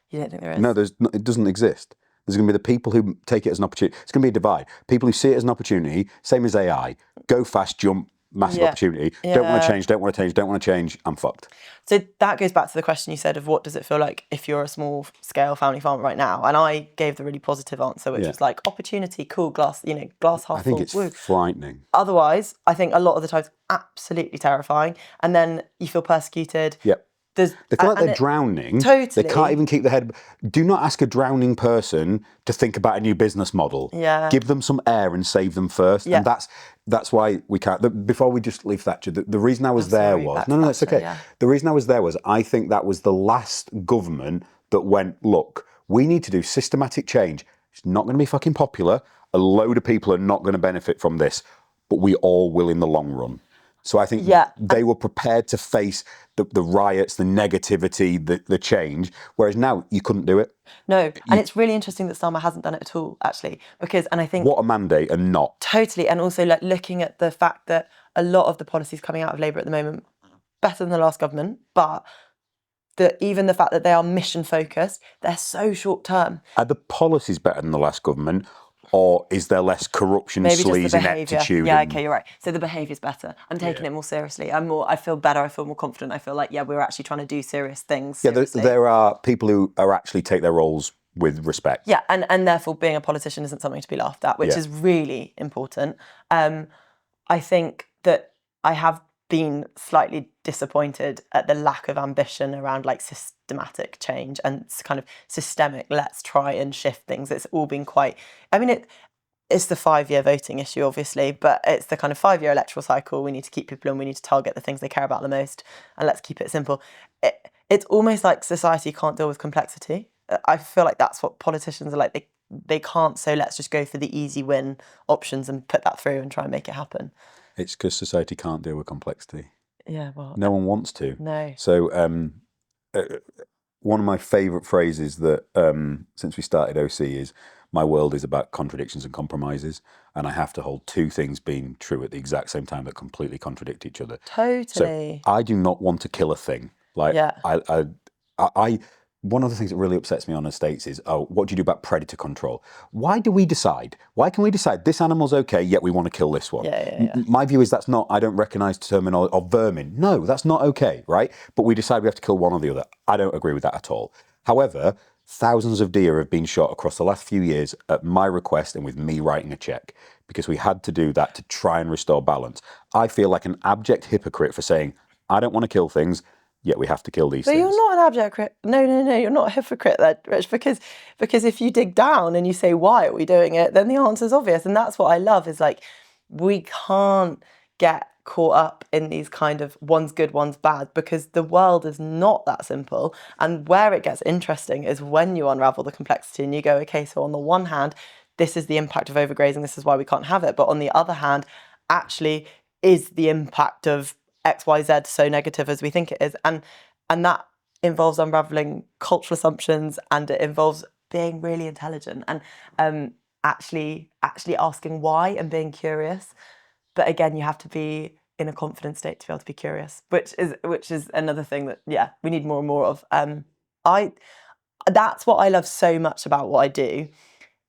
You don't think there is? No, it doesn't exist. There's going to be the people who take it as an opportunity. It's going to be a divide. People who see it as an opportunity, same as AI, go fast, jump, massive opportunity. Don't want to change, don't want to change, I'm fucked. So that goes back to the question you said of what does it feel like if you're a small scale family farmer right now? And I gave the really positive answer, which was like opportunity, cool, glass half full. I think it's frightening. Otherwise, I think a lot of the time it's absolutely terrifying. And then you feel persecuted. Yep. They feel like they're drowning. Totally. They can't even keep their head. Do not ask a drowning person to think about a new business model. Yeah. Give them some air and save them first. Yeah. And that's why we can't. Before we just leave Thatcher, the reason I was there was... No, it's okay. Yeah. The reason I was there was I think that was the last government that went, look, we need to do systematic change. It's not going to be fucking popular. A load of people are not going to benefit from this, but we all will in the long run. So I think they were prepared to face the riots, the negativity, the change, whereas now you couldn't do it. No, and it's really interesting that Starmer hasn't done it at all, actually, and I think... What a mandate and not. Totally, and also like looking at the fact that a lot of the policies coming out of Labour at the moment, better than the last government, but even the fact that they are mission-focused, they're so short-term. Are the policies better than the last government? Or is there less corruption, sleaze, ineptitude? Yeah, okay, you're right. So the behaviour's better. I'm taking it more seriously. I feel better. I feel more confident. I feel like, we're actually trying to do serious things. Seriously. Yeah, there are people who are actually take their roles with respect. Yeah, and therefore being a politician isn't something to be laughed at, which is really important. I think that I have been slightly disappointed at the lack of ambition around like systematic change and kind of systemic, let's try and shift things. It's all been quite, it's the 5-year voting issue, obviously, but it's the kind of 5-year electoral cycle. We need to keep people in, we need to target the things they care about the most, and let's keep it simple. It's almost like society can't deal with complexity. I feel like that's what politicians are like. They can't, so let's just go for the easy win options and put that through and try and make it happen. It's because society can't deal with complexity. Yeah, well... No one wants to. No. So one of my favourite phrases that since we started OC is, my world is about contradictions and compromises, and I have to hold two things being true at the exact same time that completely contradict each other. Totally. So I do not want to kill a thing. Like, I one of the things that really upsets me on estates is, what do you do about predator control? Why do we decide? Why can we decide this animal's okay, yet we want to kill this one? My view is that's not, I don't recognise the terminology of vermin. No, that's not okay, right? But we decide we have to kill one or the other. I don't agree with that at all. However, thousands of deer have been shot across the last few years at my request and with me writing a cheque, because we had to do that to try and restore balance. I feel like an abject hypocrite for saying, I don't want to kill things, yet we have to kill these things. But you're not an abject hypocrite. No, you're not a hypocrite there, Rich, because if you dig down and you say, why are we doing it, then the answer's obvious. And that's what I love, is like, we can't get caught up in these kind of one's good, one's bad, because the world is not that simple. And where it gets interesting is when you unravel the complexity and you go, okay, so on the one hand, this is the impact of overgrazing, this is why we can't have it. But on the other hand, actually, is the impact of XYZ so negative as we think it is? And that involves unraveling cultural assumptions, and it involves being really intelligent and actually asking why and being curious. But again, you have to be in a confident state to be able to be curious, which is another thing that we need more and more of. That's what I love so much about what I do,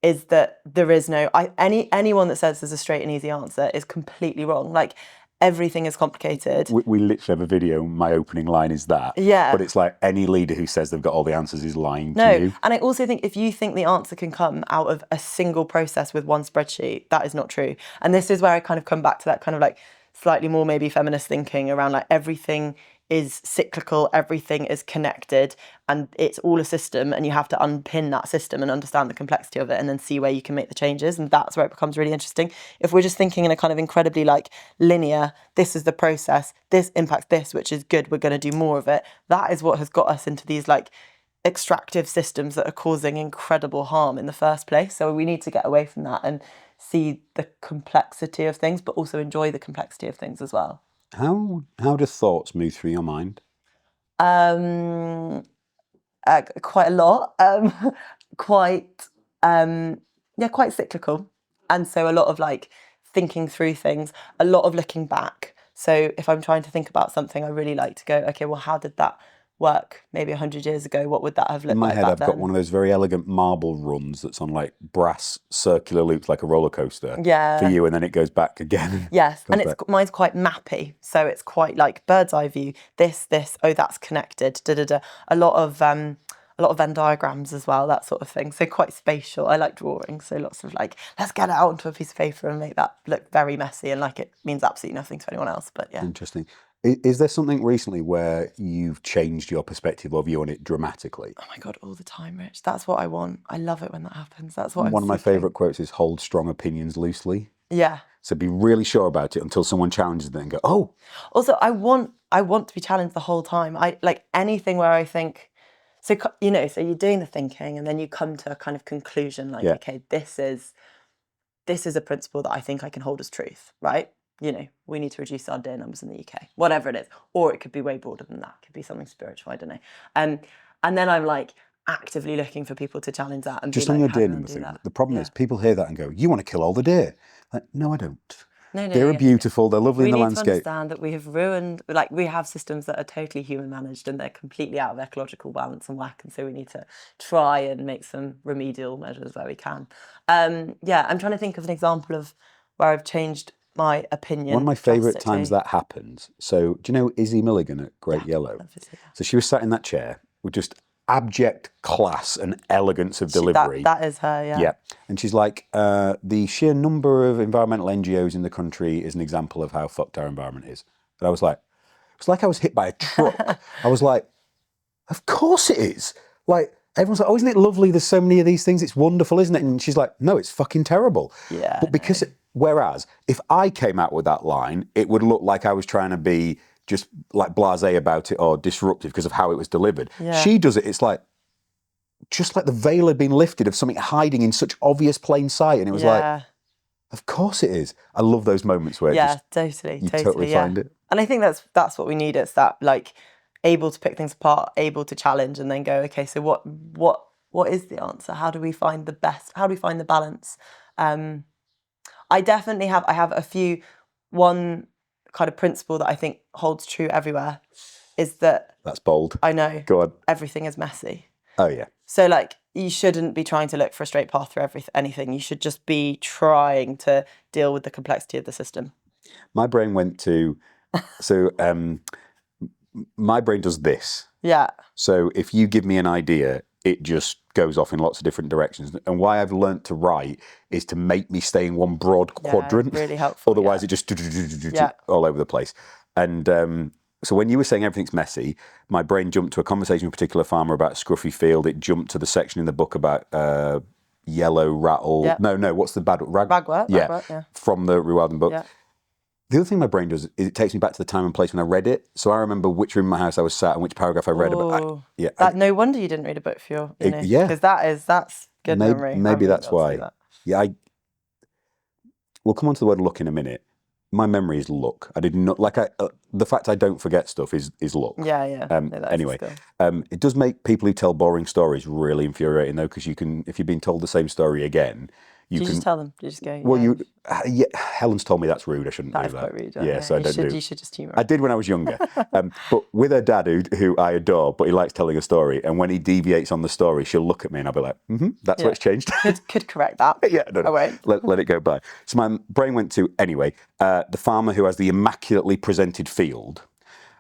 is that there is no anyone that says there's a straight and easy answer is completely wrong. Like, everything is complicated. We literally have a video. My opening line is that. Yeah. But it's like any leader who says they've got all the answers is lying to No, you. and I also think if you think the answer can come out of a single process with one spreadsheet, that is not true. And this is where I kind of come back to that kind of like slightly more maybe feminist thinking around like everything is cyclical, everything is connected, and it's all a system, and you have to unpin that system and understand the complexity of it and then see where you can make the changes. And that's where it becomes really interesting. If we're just thinking in a kind of incredibly like linear, this is the process, this impacts this, which is good, we're going to do more of it, that is what has got us into these like extractive systems that are causing incredible harm in the first place. So we need to get away from that and see the complexity of things, but also enjoy the complexity of things as well. How do thoughts move through your mind? Quite a lot. Quite cyclical. And so a lot of like thinking through things, a lot of looking back. So if I'm trying to think about something, I really like to go, okay, well, how did that work maybe 100 years ago? What would that have looked like? In my head, I've got one of those very elegant marble runs that's on like brass circular loops, like a roller coaster. Yeah. For you, and then it goes back again. Yes, and mine's quite mappy, so it's quite like bird's eye view. This, oh, that's connected. Da da da. A lot of Venn diagrams as well, that sort of thing. So quite spatial. I like drawing, so lots of like, let's get it out onto a piece of paper and make that look very messy and like it means absolutely nothing to anyone else. But yeah. Interesting. Is there something recently where you've changed your perspective or view on it dramatically? Oh my God, all the time, Rich. That's what I want. I love it when that happens. That's what One of my favourite quotes is hold strong opinions loosely. Yeah. So be really sure about it until someone challenges it and go, oh. Also, I want to be challenged the whole time. I like anything where I think, so you're doing the thinking and then you come to a kind of conclusion like, okay, this is a principle that I think I can hold as truth, right? We need to reduce our deer numbers in the UK, whatever it is. Or it could be way broader than that. It could be something spiritual, I don't know. And then I'm like actively looking for people to challenge that. And just be on like, your deer number thing, the problem is people hear that and go, you want to kill all the deer. Like, no, I don't. No, they're beautiful, they're lovely in the landscape. We need to understand that we have ruined, like we have systems that are totally human managed and they're completely out of ecological balance and whack. And so we need to try and make some remedial measures where we can. I'm trying to think of an example of where I've changed my opinion. One of my favourite times that happens. So, do you know Izzy Milligan at Great Yellow? So she was sat in that chair with just abject class and elegance of delivery. That is her, yeah. Yeah. And she's like, the sheer number of environmental NGOs in the country is an example of how fucked our environment is. And I was like, it's like I was hit by a truck. I was like, of course it is. Like, everyone's like, oh, isn't it lovely? There's so many of these things. It's wonderful, isn't it? And she's like, no, it's fucking terrible. Yeah. But because, whereas if I came out with that line, it would look like I was trying to be just like blasé about it or disruptive because of how it was delivered. Yeah. She does it, it's like, just like the veil had been lifted of something hiding in such obvious plain sight. And it was like, of course it is. I love those moments where totally find it. And I think that's what we need. It's that like able to pick things apart, able to challenge and then go, okay, so what is the answer? How do we find the best? How do we find the balance? I definitely have one kind of principle that I think holds true everywhere is that... That's bold. I know. Go on. Everything is messy. Oh, yeah. So, like, you shouldn't be trying to look for a straight path through anything. You should just be trying to deal with the complexity of the system. My brain went to... So, my brain does this. Yeah. So, if you give me an idea, it just goes off in lots of different directions. And why I've learnt to write is to make me stay in one broad quadrant. Really helpful. Otherwise, it just all over the place. And so when you were saying everything's messy, my brain jumped to a conversation with a particular farmer about a scruffy field. It jumped to the section in the book about yellow rattle. Yeah. No, what's the bad ragwort? Yeah, from the Rewilding book. Yeah. The other thing my brain does is it takes me back to the time and place when I read it. So I remember which room in my house I was sat and which paragraph I read about. No wonder you didn't read a book for your, because that's good memory. Maybe that's why. That. Yeah, we'll come on to the word luck in a minute. My memory is luck. I did not the fact I don't forget stuff is luck. Yeah. Anyway, it does make people who tell boring stories really infuriating though, because if you've been told the same story again, You Did you can just tell them? Did you just go? Well, yeah, yeah, Helen's told me that's rude. I shouldn't that do is that. quite rude. Yeah, so I don't do. You should just humour I it. did when I was younger, but with her dad, who I adore, but he likes telling a story, and when he deviates on the story, she'll look at me and I'll be like, that's Yeah. what's changed. Could correct that. Yeah, no, I won't. let it go by. So my brain went to, anyway, the farmer who has the immaculately presented field,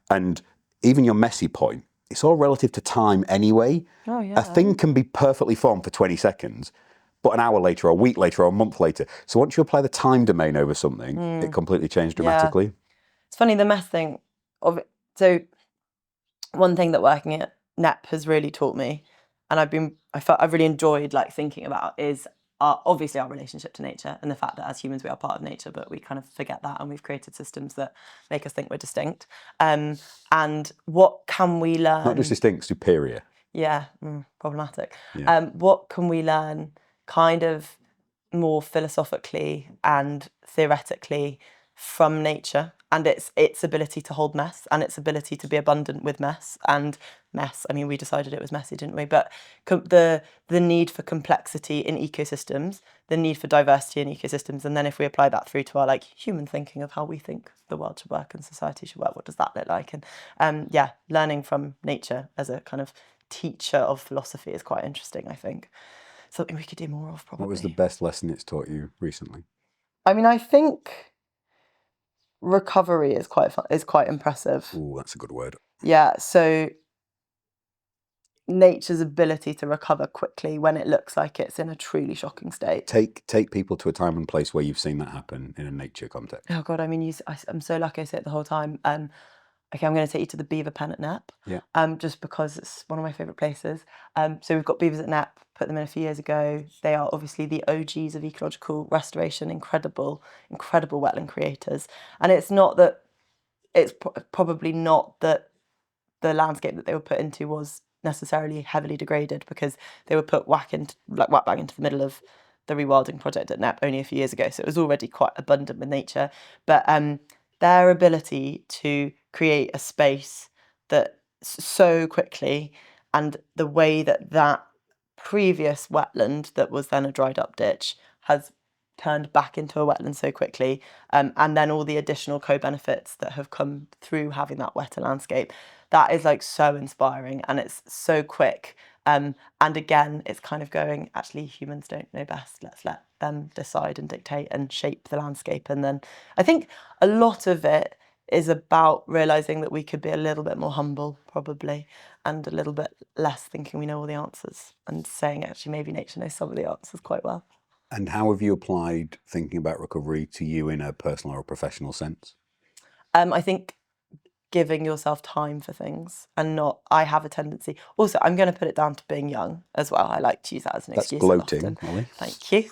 and even your messy point, it's all relative to time anyway. Oh, yeah. A thing can be perfectly formed for 20 seconds, but an hour later, or a week later, or a month later. So once you apply the time domain over something, it completely changed dramatically. It's funny, the mess thing of it. So one thing that working at Knepp has really taught me, and I've really enjoyed like thinking about, is obviously our relationship to nature, and the fact that as humans we are part of nature, but we kind of forget that, and we've created systems that make us think we're distinct. And what can we learn? Not just distinct, superior. Yeah, problematic. Yeah. What can we learn kind of more philosophically and theoretically from nature and its ability to hold mess and its ability to be abundant with mess? I mean, we decided it was messy, didn't we? But the need for complexity in ecosystems, the need for diversity in ecosystems, and then if we apply that through to our like human thinking of how we think the world should work and society should work, what does that look like? And learning from nature as a kind of teacher of philosophy is quite interesting, I think. Something we could do more of, probably. What was the best lesson it's taught you recently? I mean, I think recovery is quite impressive. Ooh, that's a good word. Yeah, so nature's ability to recover quickly when it looks like it's in a truly shocking state. Take people to a time and place where you've seen that happen in a nature context. Oh God, I mean, I'm so lucky I say it the whole time. Okay, I'm going to take you to the beaver pen at Knepp. Yeah. Just because it's one of my favourite places. So we've got beavers at Knepp, put them in a few years ago. They are obviously the OGs of ecological restoration, incredible wetland creators. And it's not that, it's probably not that the landscape that they were put into was necessarily heavily degraded, because they were put whack bang into the middle of the Rewilding project at Knepp only a few years ago. So it was already quite abundant with nature. But their ability to create a space that so quickly, and the way that previous wetland that was then a dried up ditch has turned back into a wetland so quickly, and then all the additional co-benefits that have come through having that wetter landscape, that is like so inspiring, and it's so quick. And again, it's kind of going, actually, humans don't know best. Let's let them decide and dictate and shape the landscape. And then I think a lot of it is about realising that we could be a little bit more humble, probably, and a little bit less thinking we know all the answers, and saying, actually, maybe nature knows some of the answers quite well. And how have you applied thinking about recovery to you in a personal or professional sense? I think giving yourself time for things, and not, I have a tendency, also I'm going to put it down to being young as well. I like to use that as an excuse. That's gloating, Molly. Thank you.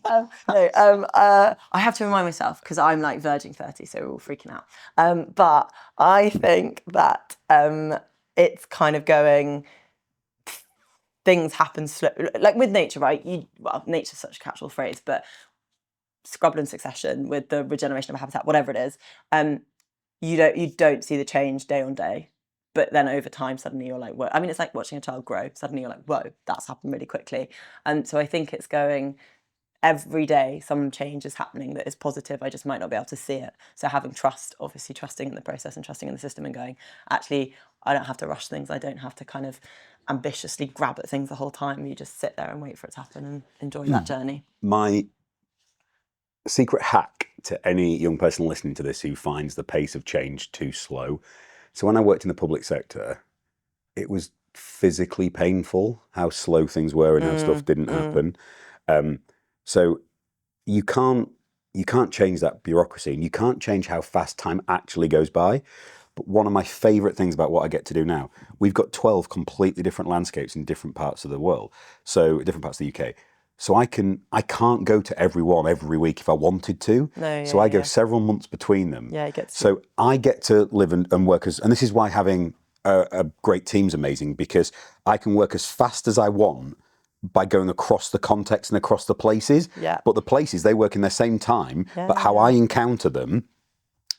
I have to remind myself, because I'm like verging 30, so we're all freaking out. But I think that it's kind of going, things happen slow, like with nature, right? Nature's such a catch-all phrase, but scrubland succession with the regeneration of habitat, whatever it is, you don't see the change day on day, but then over time suddenly you're like, whoa. I mean, it's like watching a child grow. Suddenly you're like, whoa, that's happened really quickly. And so I think it's going, every day some change is happening that is positive. I just might not be able to see it. So having trust, obviously trusting in the process and trusting in the system, and going, actually, I don't have to rush things. I don't have to kind of ambitiously grab at things the whole time. You just sit there and wait for it to happen and enjoy that journey. My secret hack to any young person listening to this who finds the pace of change too slow. So when I worked in the public sector, it was physically painful how slow things were and how stuff didn't happen. So you can't change that bureaucracy, and you can't change how fast time actually goes by. But one of my favourite things about what I get to do now, we've got 12 completely different landscapes in different parts of the world, so different parts of the UK. So I can't go to every one every week if I wanted to. So I go several months between them. Yeah, you get to. So I get to live and work and this is why having a great team's amazing, because I can work as fast as I want by going across the context and across the places. Yeah. But the places, they work in their same time. But how I encounter them,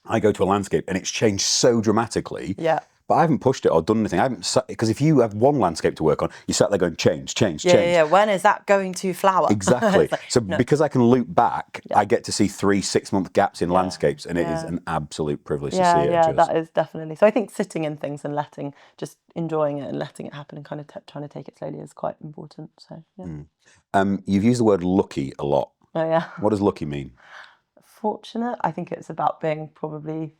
I go to a landscape and it's changed so dramatically. Yeah. but I haven't pushed it or done anything. I haven't, because if you have one landscape to work on, you sat there going, change. Yeah. When is that going to flower? Exactly. So no. because I can loop back, I get to see 3-6 month gaps in landscapes, and it is Yeah. an absolute privilege to see it. Yeah, that is definitely. So I think sitting in things and just enjoying it and letting it happen and kind of trying to take it slowly is quite important. So yeah. You've used the word lucky a lot. Oh yeah. What does lucky mean? Fortunate. I think it's about being probably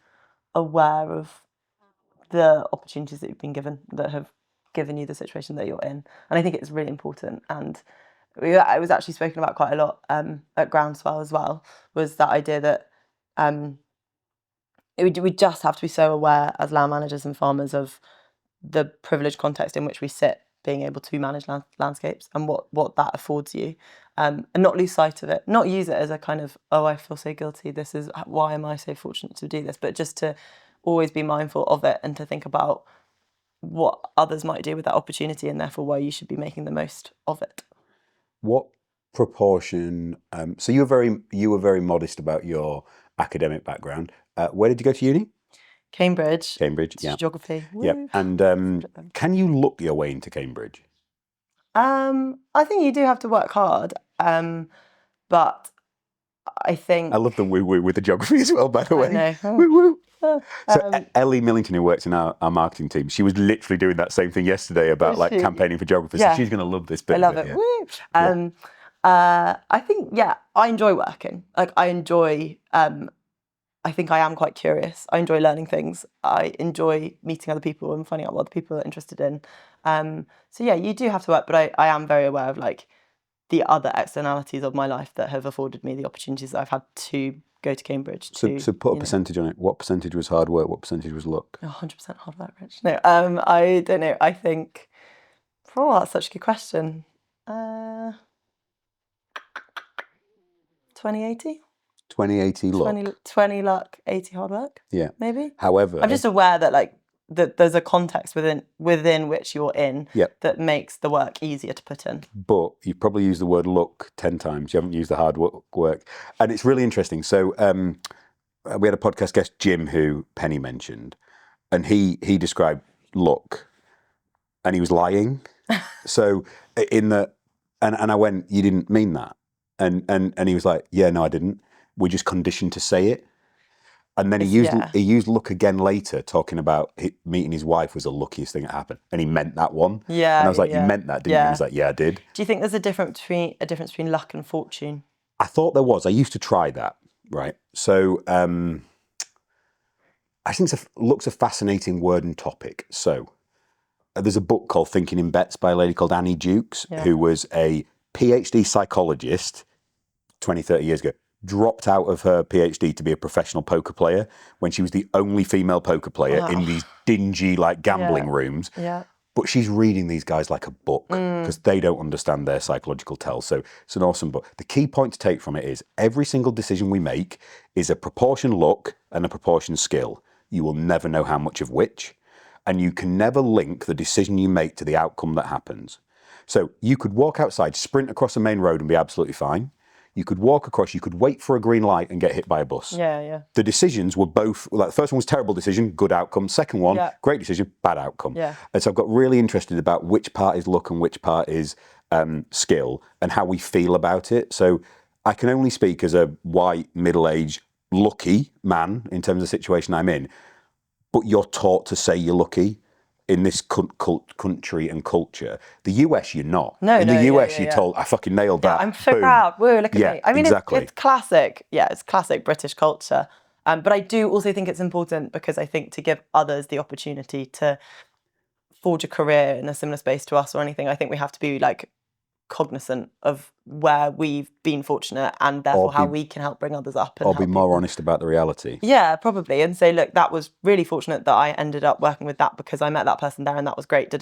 aware of the opportunities that you've been given that have given you the situation that you're in, and I think it's really important. And it was actually spoken about quite a lot at Groundswell as well. Was that idea that we just have to be so aware as land managers and farmers of the privileged context in which we sit, being able to manage landscapes and what that affords you, and not lose sight of it, not use it as a kind of, oh, I feel so guilty, this is why am I so fortunate to do this, but just to always be mindful of it and to think about what others might do with that opportunity and therefore why you should be making the most of it. What proportion? So you were very modest about your academic background. Where did you go to uni? Cambridge, yeah. Geography. Yeah. And can you look your way into Cambridge? I think you do have to work hard, but I think... I love the woo-woo with the geography as well, by the way. I know. Woo-woo. So Ellie Millington, who works in our marketing team, she was literally doing that same thing yesterday about like campaigning for geography. Yeah. So she's going to love this bit. I love it. Yeah. Woo. I think, I enjoy working. Like I enjoy... I think I am quite curious. I enjoy learning things. I enjoy meeting other people and finding out what other people are interested in. So yeah, you do have to work, but I am very aware of like the other externalities of my life that have afforded me the opportunities that I've had to go to Cambridge. So put a percentage on it. What percentage was hard work? What percentage was luck? 100% hard work, Rich. No, I don't know. I think, that's such a good question. 20/80? 20/80 luck. 20 luck, 80 hard work. Yeah. Maybe. However, I'm just aware that like that there's a context within which you're in that makes the work easier to put in. But you've probably used the word luck 10 times. You haven't used the hard work. And it's really interesting. So we had a podcast guest, Jim, who Penny mentioned, and he described luck and he was lying. So and I went, you didn't mean that. And he was like, yeah, no, I didn't. We're just conditioned to say it. And then he used luck again later, talking about meeting his wife was the luckiest thing that happened, and he meant that one. Yeah, and I was like, "You meant that, didn't you?" He's like, "Yeah, I did." Do you think there's a difference between luck and fortune? I thought there was. I used to try that, right? So I think luck's a fascinating word and topic. So there's a book called Thinking in Bets by a lady called Annie Jukes, who was a PhD psychologist 20, 30 years ago. Dropped out of her PhD to be a professional poker player when she was the only female poker player in these dingy like gambling rooms. Yeah. But she's reading these guys like a book because they don't understand their psychological tells. So it's an awesome book. The key point to take from it is every single decision we make is a proportion luck and a proportion skill. You will never know how much of which, and you can never link the decision you make to the outcome that happens. So you could walk outside, sprint across a main road and be absolutely fine. You could walk across, you could wait for a green light and get hit by a bus. Yeah. The decisions were both, like the first one was terrible decision, good outcome. Second one, great decision, bad outcome. Yeah. And so I've got really interested about which part is luck and which part is skill and how we feel about it. So I can only speak as a white, middle-aged, lucky man in terms of the situation I'm in. But you're taught to say you're lucky. In this country and culture, the US, you're not. In the US, you're told, I fucking nailed that. I'm so proud. Woo, look at me. I mean, exactly. It's classic. Yeah, it's classic British culture. But I do also think it's important because I think to give others the opportunity to forge a career in a similar space to us or anything, I think we have to be like cognizant of where we've been fortunate and therefore how we can help bring others up. And or be more honest about the reality. Yeah, probably. And say, look, that was really fortunate that I ended up working with that because I met that person there and that was great,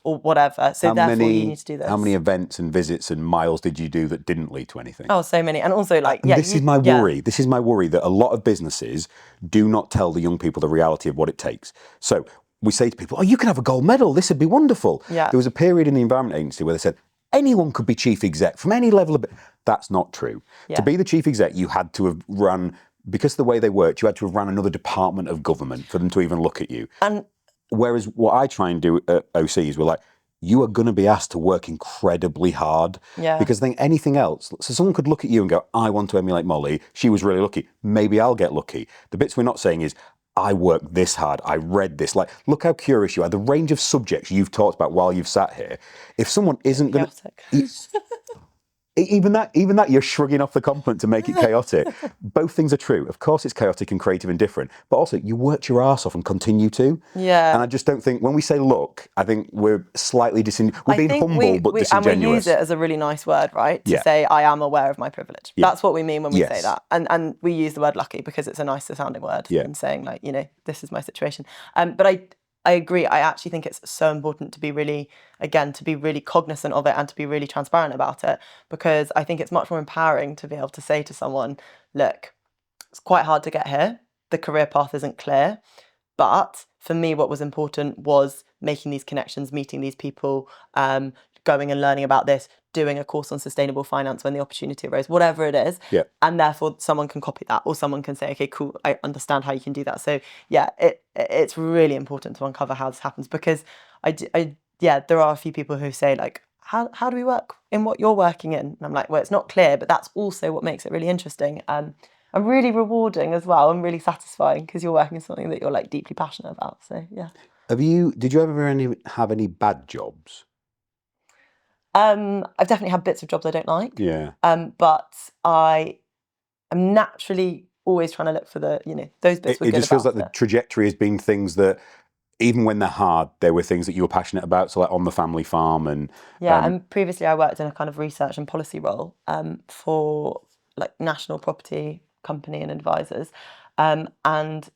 or whatever. So therefore you need to do this. How many events and visits and miles did you do that didn't lead to anything? Oh, so many. And also like, this is my worry. This is my worry that a lot of businesses do not tell the young people the reality of what it takes. So we say to people, oh, you can have a gold medal. This would be wonderful. Yeah. There was a period in the Environment Agency where they said, anyone could be chief exec from any level of... That's not true. Yeah. To be the chief exec, you had to have run, because of the way they worked, you had to have run another department of government for them to even look at you. And whereas what I try and do at OC is we're like, you are going to be asked to work incredibly hard. Yeah. Because I think anything else, so someone could look at you and go, I want to emulate Molly. She was really lucky. Maybe I'll get lucky. The bits we're not saying is, I worked this hard. I read this. Like, look how curious you are. The range of subjects you've talked about while you've sat here. If someone isn't going to... Even that, you're shrugging off the compliment to make it chaotic. Both things are true. Of course, it's chaotic and creative and different, but also you worked your arse off and continue to. Yeah. And I just don't think when we say "look," I think we're slightly we're being humble but disingenuous. And we use it as a really nice word, right? To say I am aware of my privilege. Yeah. That's what we mean when we say that. And we use the word lucky because it's a nicer sounding word than saying like, you know, this is my situation. But I agree. I actually think it's so important to be really cognizant of it and to be really transparent about it, because I think it's much more empowering to be able to say to someone, look, it's quite hard to get here. The career path isn't clear. But for me, what was important was making these connections, meeting these people, going and learning about this, doing a course on sustainable finance when the opportunity arose, whatever it is. Yeah. And therefore someone can copy that, or someone can say, okay, cool, I understand how you can do that. So yeah, it's really important to uncover how this happens, because there are a few people who say like, how do we work in what you're working in? And I'm like, well, it's not clear, but that's also what makes it really interesting. And really rewarding as well, and really satisfying, because you're working in something that you're like deeply passionate about. So yeah. Did you ever have any bad jobs? I've definitely had bits of jobs I don't like. Yeah. But I am naturally always trying to look for the, those bits. It just feels like the trajectory has been things that, even when they're hard, there were things that you were passionate about. So like on the family farm and... Yeah, and previously I worked in a kind of research and policy role for like national property company and advisors. And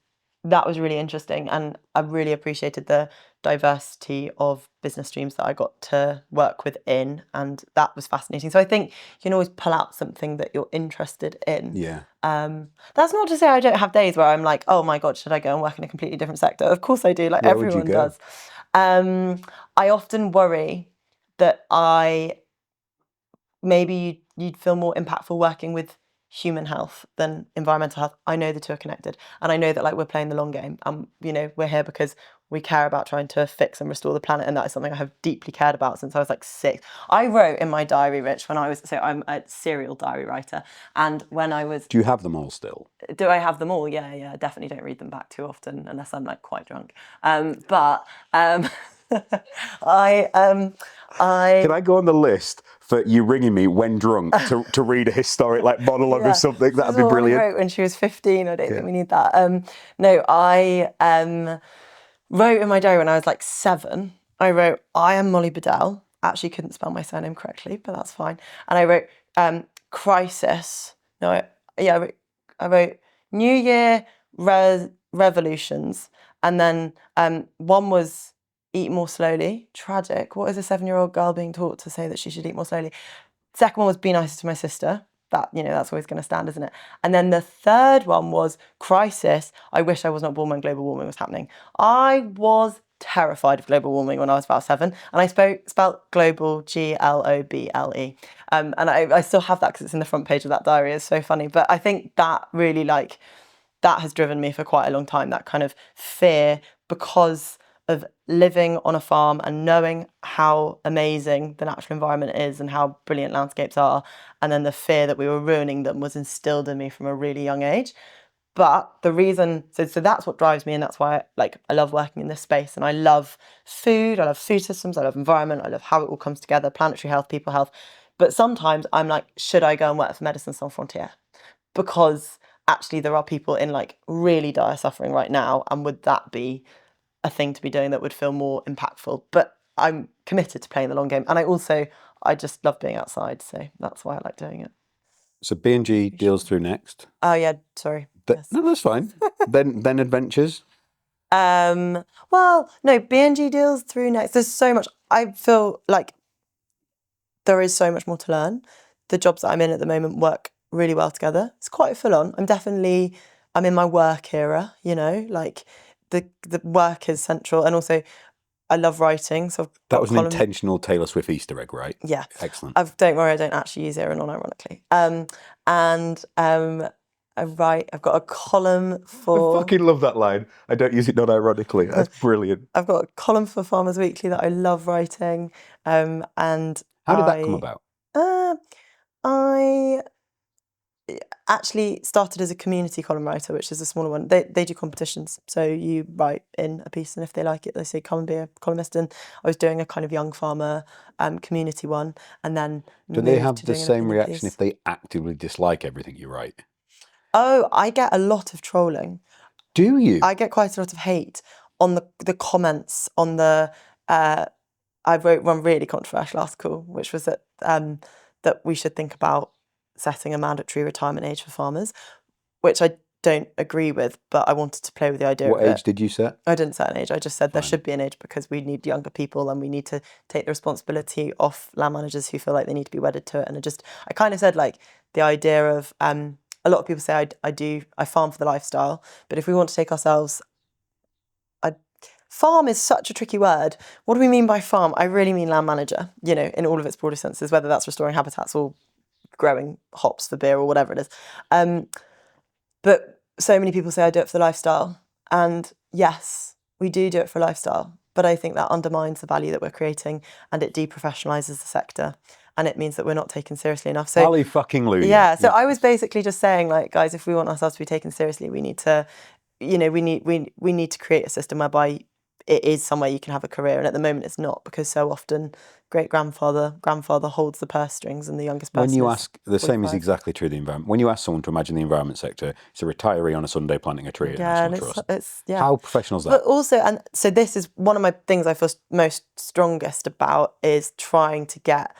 that was really interesting. And I really appreciated the diversity of business streams that I got to work within. And that was fascinating. So I think you can always pull out something that you're interested in. Yeah. That's not to say I don't have days where I'm like, oh my God, should I go and work in a completely different sector? Of course I do, like Where would everyone you go? does. I often worry that maybe you'd feel more impactful working with human health than environmental health. I know the two are connected, and I know that like we're playing the long game. We're here because we care about trying to fix and restore the planet, and that is something I have deeply cared about since I was like 6. I wrote in my diary, Rich, I'm a serial diary writer, and when I was... Do you have them all still? Do I have them all? Yeah, I definitely don't read them back too often unless I'm like quite drunk. But Can I go on the list for you ringing me when drunk to read a historic like monologue of something? That'd be brilliant. I wrote when she was 15. I don't think we need that. No, I wrote in my diary when I was like 7. I wrote, I am Molly Biddell. Actually couldn't spell my surname correctly, but that's fine. And I wrote crisis. No, I wrote New Year revolutions. And then one was eat more slowly. Tragic. What is a 7-year-old girl being taught to say that she should eat more slowly? Second one was be nicer to my sister. That, that's always going to stand, isn't it? And then the third one was crisis. I wish I was not born when global warming was happening. I was terrified of global warming when I was about 7. And I spelled global, Globle. And I still have that because it's in the front page of that diary. It's so funny. But I think that really that has driven me for quite a long time, that kind of fear, because of living on a farm and knowing how amazing the natural environment is and how brilliant landscapes are, and then the fear that we were ruining them was instilled in me from a really young age. But the reason, so that's what drives me, and that's why I love working in this space, and I love food, I love food systems, I love environment, I love how it all comes together, planetary health, people health. But sometimes I'm like, should I go and work for Médecins Sans Frontières? Because actually there are people in like really dire suffering right now, and would that be a thing to be doing that would feel more impactful? But I'm committed to playing the long game, and I just love being outside, so that's why I like doing it. So B&G deals through Next. Oh yeah, sorry. Yes. No, that's fine. then Adventures. Well, no, B&G deals through Next. There's so much. I feel like there is so much more to learn. The jobs that I'm in at the moment work really well together. It's quite full on. I'm in my work era, like the work is central, and also I love writing. So that was an intentional Taylor Swift Easter egg, right? Yeah. Excellent. Don't worry, I don't actually use it non-ironically. I've got a column I for. fucking love that line. I don't use it non-ironically. That's brilliant. I've got a column for Farmers Weekly that I love writing, and How did that come about? I actually started as a community column writer, which is a smaller one. They do competitions, so you write in a piece, and if they like it, they say come and be a columnist. And I was doing a kind of young farmer community one, and then Do they moved have to the doing an same opinion reaction piece. if they actively dislike everything you write? Oh, I get a lot of trolling. Do you? I get quite a lot of hate on the comments on the. I wrote one really controversial article, which was that that we should think about setting a mandatory retirement age for farmers, which I don't agree with, but I wanted to play with the idea What of age it. did you set? I didn't set an age. I just said there Fine. should be an age because we need younger people and we need to take the responsibility off land managers who feel like they need to be wedded to it. And I kind of said like the idea of a lot of people say I farm for the lifestyle, but if we want to take ourselves, farm is such a tricky word. What do we mean by farm? I really mean land manager, in all of its broader senses, whether that's restoring habitats or growing hops for beer or whatever it is. But so many people say I do it for the lifestyle. And yes, we do it for lifestyle. But I think that undermines the value that we're creating and it deprofessionalises the sector. And it means that we're not taken seriously enough. So Holly fucking Lou. yeah. So I was basically just saying, like, guys, if we want ourselves to be taken seriously, we need to, we need to create a system whereby it is somewhere you can have a career. And at the moment it's not, because so often grandfather holds the purse strings and the youngest person When you is ask, the same is 45. exactly true of the environment. When you ask someone to imagine the environment sector, it's a retiree on a Sunday planting a tree at Yeah, National and Trust. it's How professional is that? But also, and so this is one of my things I feel most strongest about is trying to get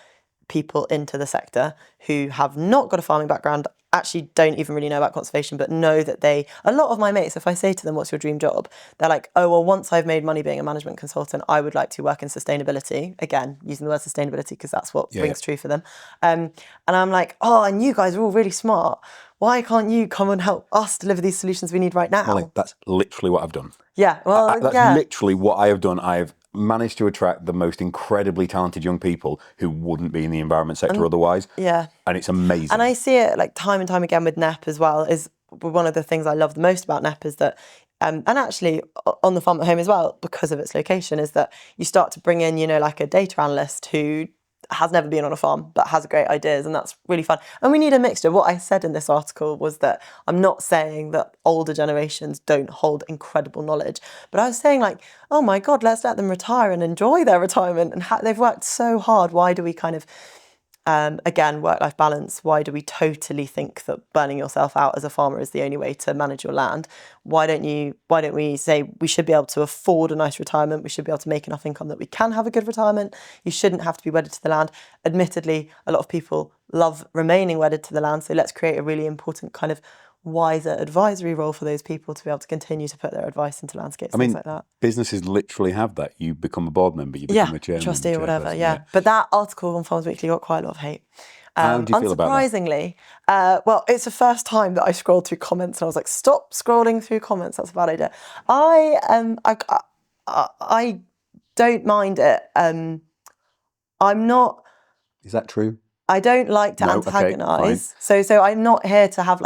people into the sector who have not got a farming background, actually don't even really know about conservation, but know that a lot of my mates, if I say to them, what's your dream job? They're like, oh, well, once I've made money being a management consultant, I would like to work in sustainability. Again, using the word sustainability because that's what rings true for them. And I'm like, oh, and you guys are all really smart. Why can't you come and help us deliver these solutions we need right now? Molly, that's literally what I've done. Yeah, well, That's literally what I have done. I've managed to attract the most incredibly talented young people who wouldn't be in the environment sector otherwise. Yeah. And it's amazing. And I see it like time and time again with Knepp as well. Is one of the things I love the most about Knepp is that, and actually on the farm at home as well, because of its location, is that you start to bring in, like a data analyst who has never been on a farm but has great ideas, and that's really fun. And we need a mixture. What I said in this article was that I'm not saying that older generations don't hold incredible knowledge, but I was saying like, oh my God, let's let them retire and enjoy their retirement, and they've worked so hard. Why do we kind of again, work-life balance, why do we totally think that burning yourself out as a farmer is the only way to manage your land? Why don't we say we should be able to afford a nice retirement? We should be able to make enough income that we can have a good retirement. You shouldn't have to be wedded to the land. Admittedly, a lot of people love remaining wedded to the land, so let's create a really important kind of wiser advisory role for those people to be able to continue to put their advice into landscapes, things like that. Businesses literally have that. You become a board member, you become a chairman, trustee or whatever. chairperson, But that article on Farmers Weekly got quite a lot of hate. How do you feel about that? Unsurprisingly, well, it's the first time that I scrolled through comments and I was like, stop scrolling through comments. That's a bad idea. I don't mind it. I'm not. Is that true? I don't like to antagonise. So I'm not here to have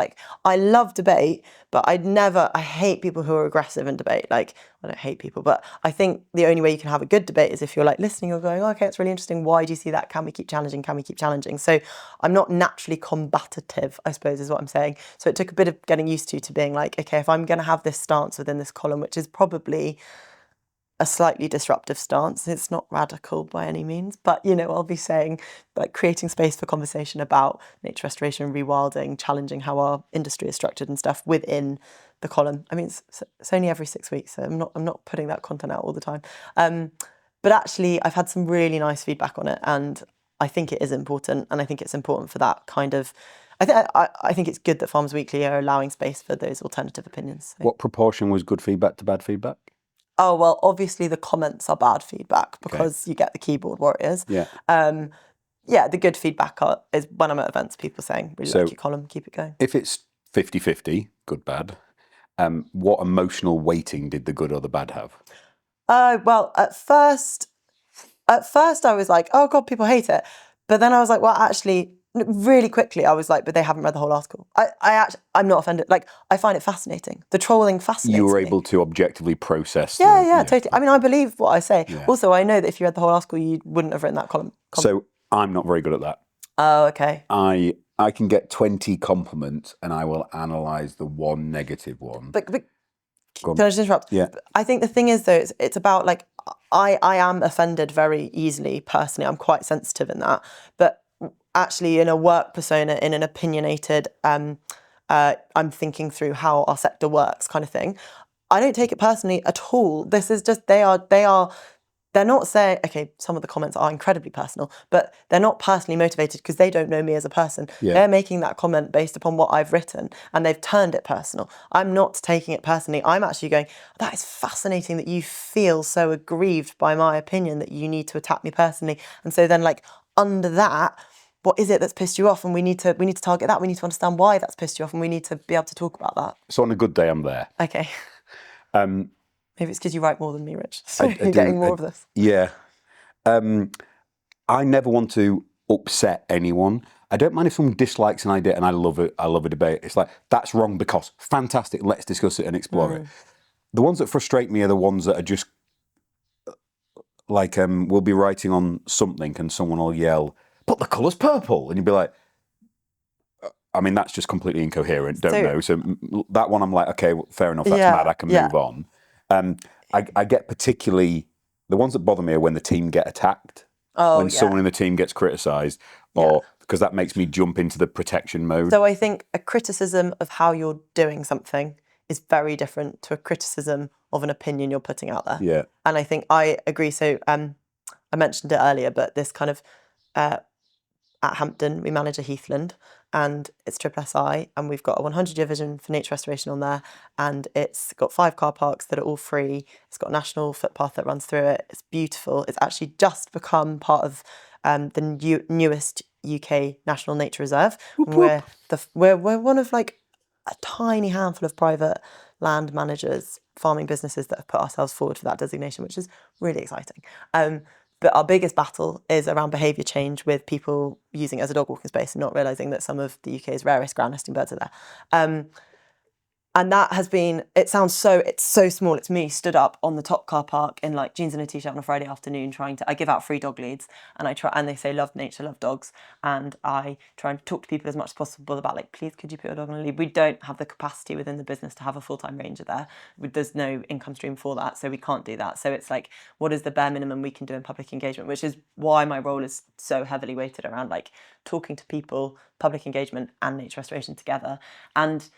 I love debate, but I hate people who are aggressive in debate. I don't hate people, but I think the only way you can have a good debate is if you're listening, you're going, oh, okay, it's really interesting. Why do you see that? Can we keep challenging? Can we keep challenging? So I'm not naturally combative, I suppose is what I'm saying. So it took a bit of getting used to being okay, if I'm going to have this stance within this column, which is probably a slightly disruptive stance. It's not radical by any means, but I'll be saying creating space for conversation about nature restoration, rewilding, challenging how our industry is structured and stuff within the column. I mean, it's only every 6 weeks, so I'm not putting that content out all the time. But actually, I've had some really nice feedback on it, and I think it is important, and I think it's important for that kind of. I think it's good that Farmers Weekly are allowing space for those alternative opinions. So. What proportion was good feedback to bad feedback? Oh, well, obviously the comments are bad feedback because you get the keyboard warriors. Yeah. The good feedback is when I'm at events, people saying, really like your column, keep it going. If it's 50-50, good, bad, what emotional weighting did the good or the bad have? Well, at first I was like, oh God, people hate it. But then I was like, well, actually, really quickly I was like, but they haven't read the whole article. I'm not offended. Like, I find it fascinating. The trolling fascinates You were me. able to objectively process. Yeah, totally. I mean, I believe what I say. Yeah. Also, I know that if you read the whole article, you wouldn't have written that column. So I'm not very good at that. Oh, okay. I can get 20 compliments and I will analyse the one negative one. But can I just interrupt? Yeah. I think the thing is, though, it's about, like, I am offended very easily, personally. I'm quite sensitive in that. But actually, in a work persona, in an opinionated, I'm thinking through how our sector works kind of thing, I don't take it personally at all. This is just, they're not saying, okay, some of the comments are incredibly personal, but they're not personally motivated because they don't know me as a person. Yeah. They're making that comment based upon what I've written and they've turned it personal. I'm not taking it personally. I'm actually going, that is fascinating that you feel so aggrieved by my opinion that you need to attack me personally. And so then, like, under that, what is it that's pissed you off? And we need to target that. We need to understand why that's pissed you off and we need to be able to talk about that. So on a good day, I'm there. Okay. Maybe it's because you write more than me, Rich. So I you're getting more of this. Yeah. I never want to upset anyone. I don't mind if someone dislikes an idea, and I love it. I love a debate. It's like, that's wrong because fantastic. Let's discuss it and explore it. The ones that frustrate me are the ones that are just like, we'll be writing on something and someone will yell, "But the colour's purple," and you'd be like, I mean, that's just completely incoherent. Don't know. So that one, I'm like, okay, well, fair enough. That's mad. I can move on. I get particularly, the ones that bother me are when the team get attacked, when someone in the team gets criticised, or because that makes me jump into the protection mode. So I think a criticism of how you're doing something is very different to a criticism of an opinion you're putting out there. Yeah. And I think I agree. So I mentioned it earlier, but this kind of, at Hampton, we manage a heathland and it's SSSI and we've got a 100-year vision for nature restoration on there and it's got 5 car parks that are all free. It's got a national footpath that runs through it. It's beautiful. It's actually just become part of the newest UK National Nature Reserve. We're one of, like, a tiny handful of private land managers, farming businesses that have put ourselves forward for that designation, which is really exciting. But our biggest battle is around behaviour change with people using it as a dog walking space and not realising that some of the UK's rarest ground nesting birds are there. And that has been, it's so small. It's me stood up on the top car park in, like, jeans and a t-shirt on a Friday afternoon I give out free dog leads and they say love nature, love dogs. And I try and talk to people as much as possible about, like, please could you put your dog on a lead? We don't have the capacity within the business to have a full-time ranger there. There's no income stream for that, so we can't do that. So it's like, what is the bare minimum we can do in public engagement, which is why my role is so heavily weighted around, like, talking to people, public engagement and nature restoration together. And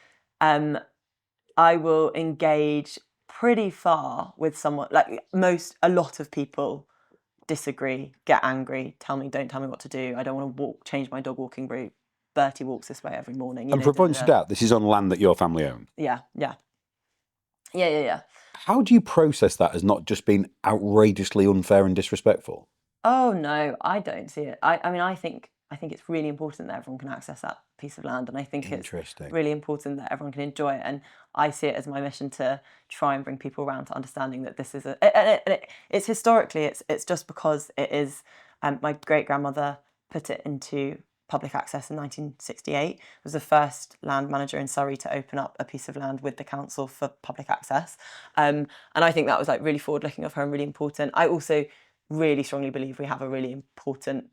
I will engage pretty far with someone, like, a lot of people disagree, get angry, don't tell me what to do. I don't want to change my dog walking route. Bertie walks this way every morning. And for avoidance of doubt, this is on land that your family own. Yeah. How do you process that as not just being outrageously unfair and disrespectful? Oh no, I don't see it. I mean, I think it's really important that everyone can access that piece of land, and I think it's really important that everyone can enjoy it. And I see it as my mission to try and bring people around to understanding that this is it's historically it's just because it is. My great grandmother put it into public access in 1968. Was the first land manager in Surrey to open up a piece of land with the council for public access, and I think that was, like, really forward-looking of her and really important. I also really strongly believe we have a really important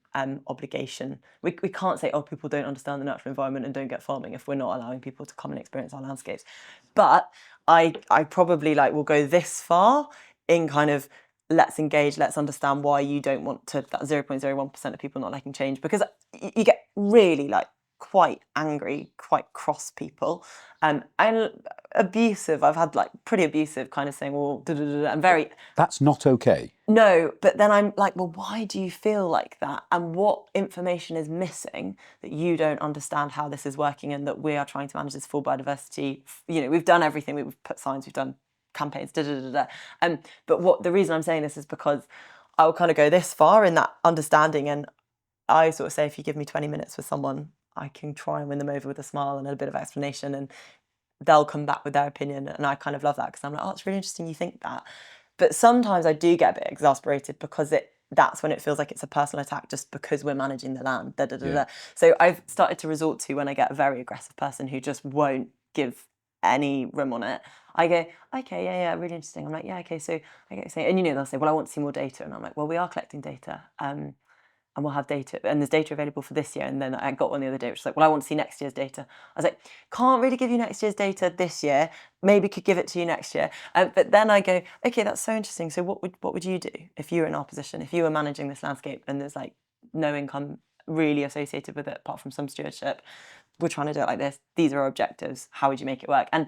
obligation. We can't say, oh, people don't understand the natural environment and don't get farming if we're not allowing people to come and experience our landscapes. But I probably, like, will go this far in kind of, let's engage, let's understand why you don't want to, that 0.01% of people not liking change, because you get really, like, quite angry, quite cross people, and abusive. I've had, like, pretty abusive kind of saying, well, and very... That's not okay. No, but then I'm like, well, why do you feel like that? And what information is missing that you don't understand how this is working and that we are trying to manage this full biodiversity? You know, we've done everything. We've put signs, we've done campaigns, but the reason I'm saying this is because I'll kind of go this far in that understanding, and I sort of say, if you give me 20 minutes with someone, I can try and win them over with a smile and a bit of explanation, and they'll come back with their opinion. And I kind of love that because I'm like, oh, it's really interesting you think that. But sometimes I do get a bit exasperated because that's when it feels like it's a personal attack just because we're managing the land. So I've started to resort to, when I get a very aggressive person who just won't give any room on it, I go, okay, yeah, really interesting. I'm like, yeah, okay, so and they'll say, well, I want to see more data, and I'm like, well, we are collecting data, and we'll have data, and there's data available for this year. And then I got one the other day, which was like, well, I want to see next year's data. I was like, can't really give you next year's data this year. Maybe could give it to you next year. But then I go, okay, that's so interesting. So what would you do if you were in our position, if you were managing this landscape and there's like no income really associated with it apart from some stewardship? We're trying to do it like this. These are our objectives. How would you make it work? And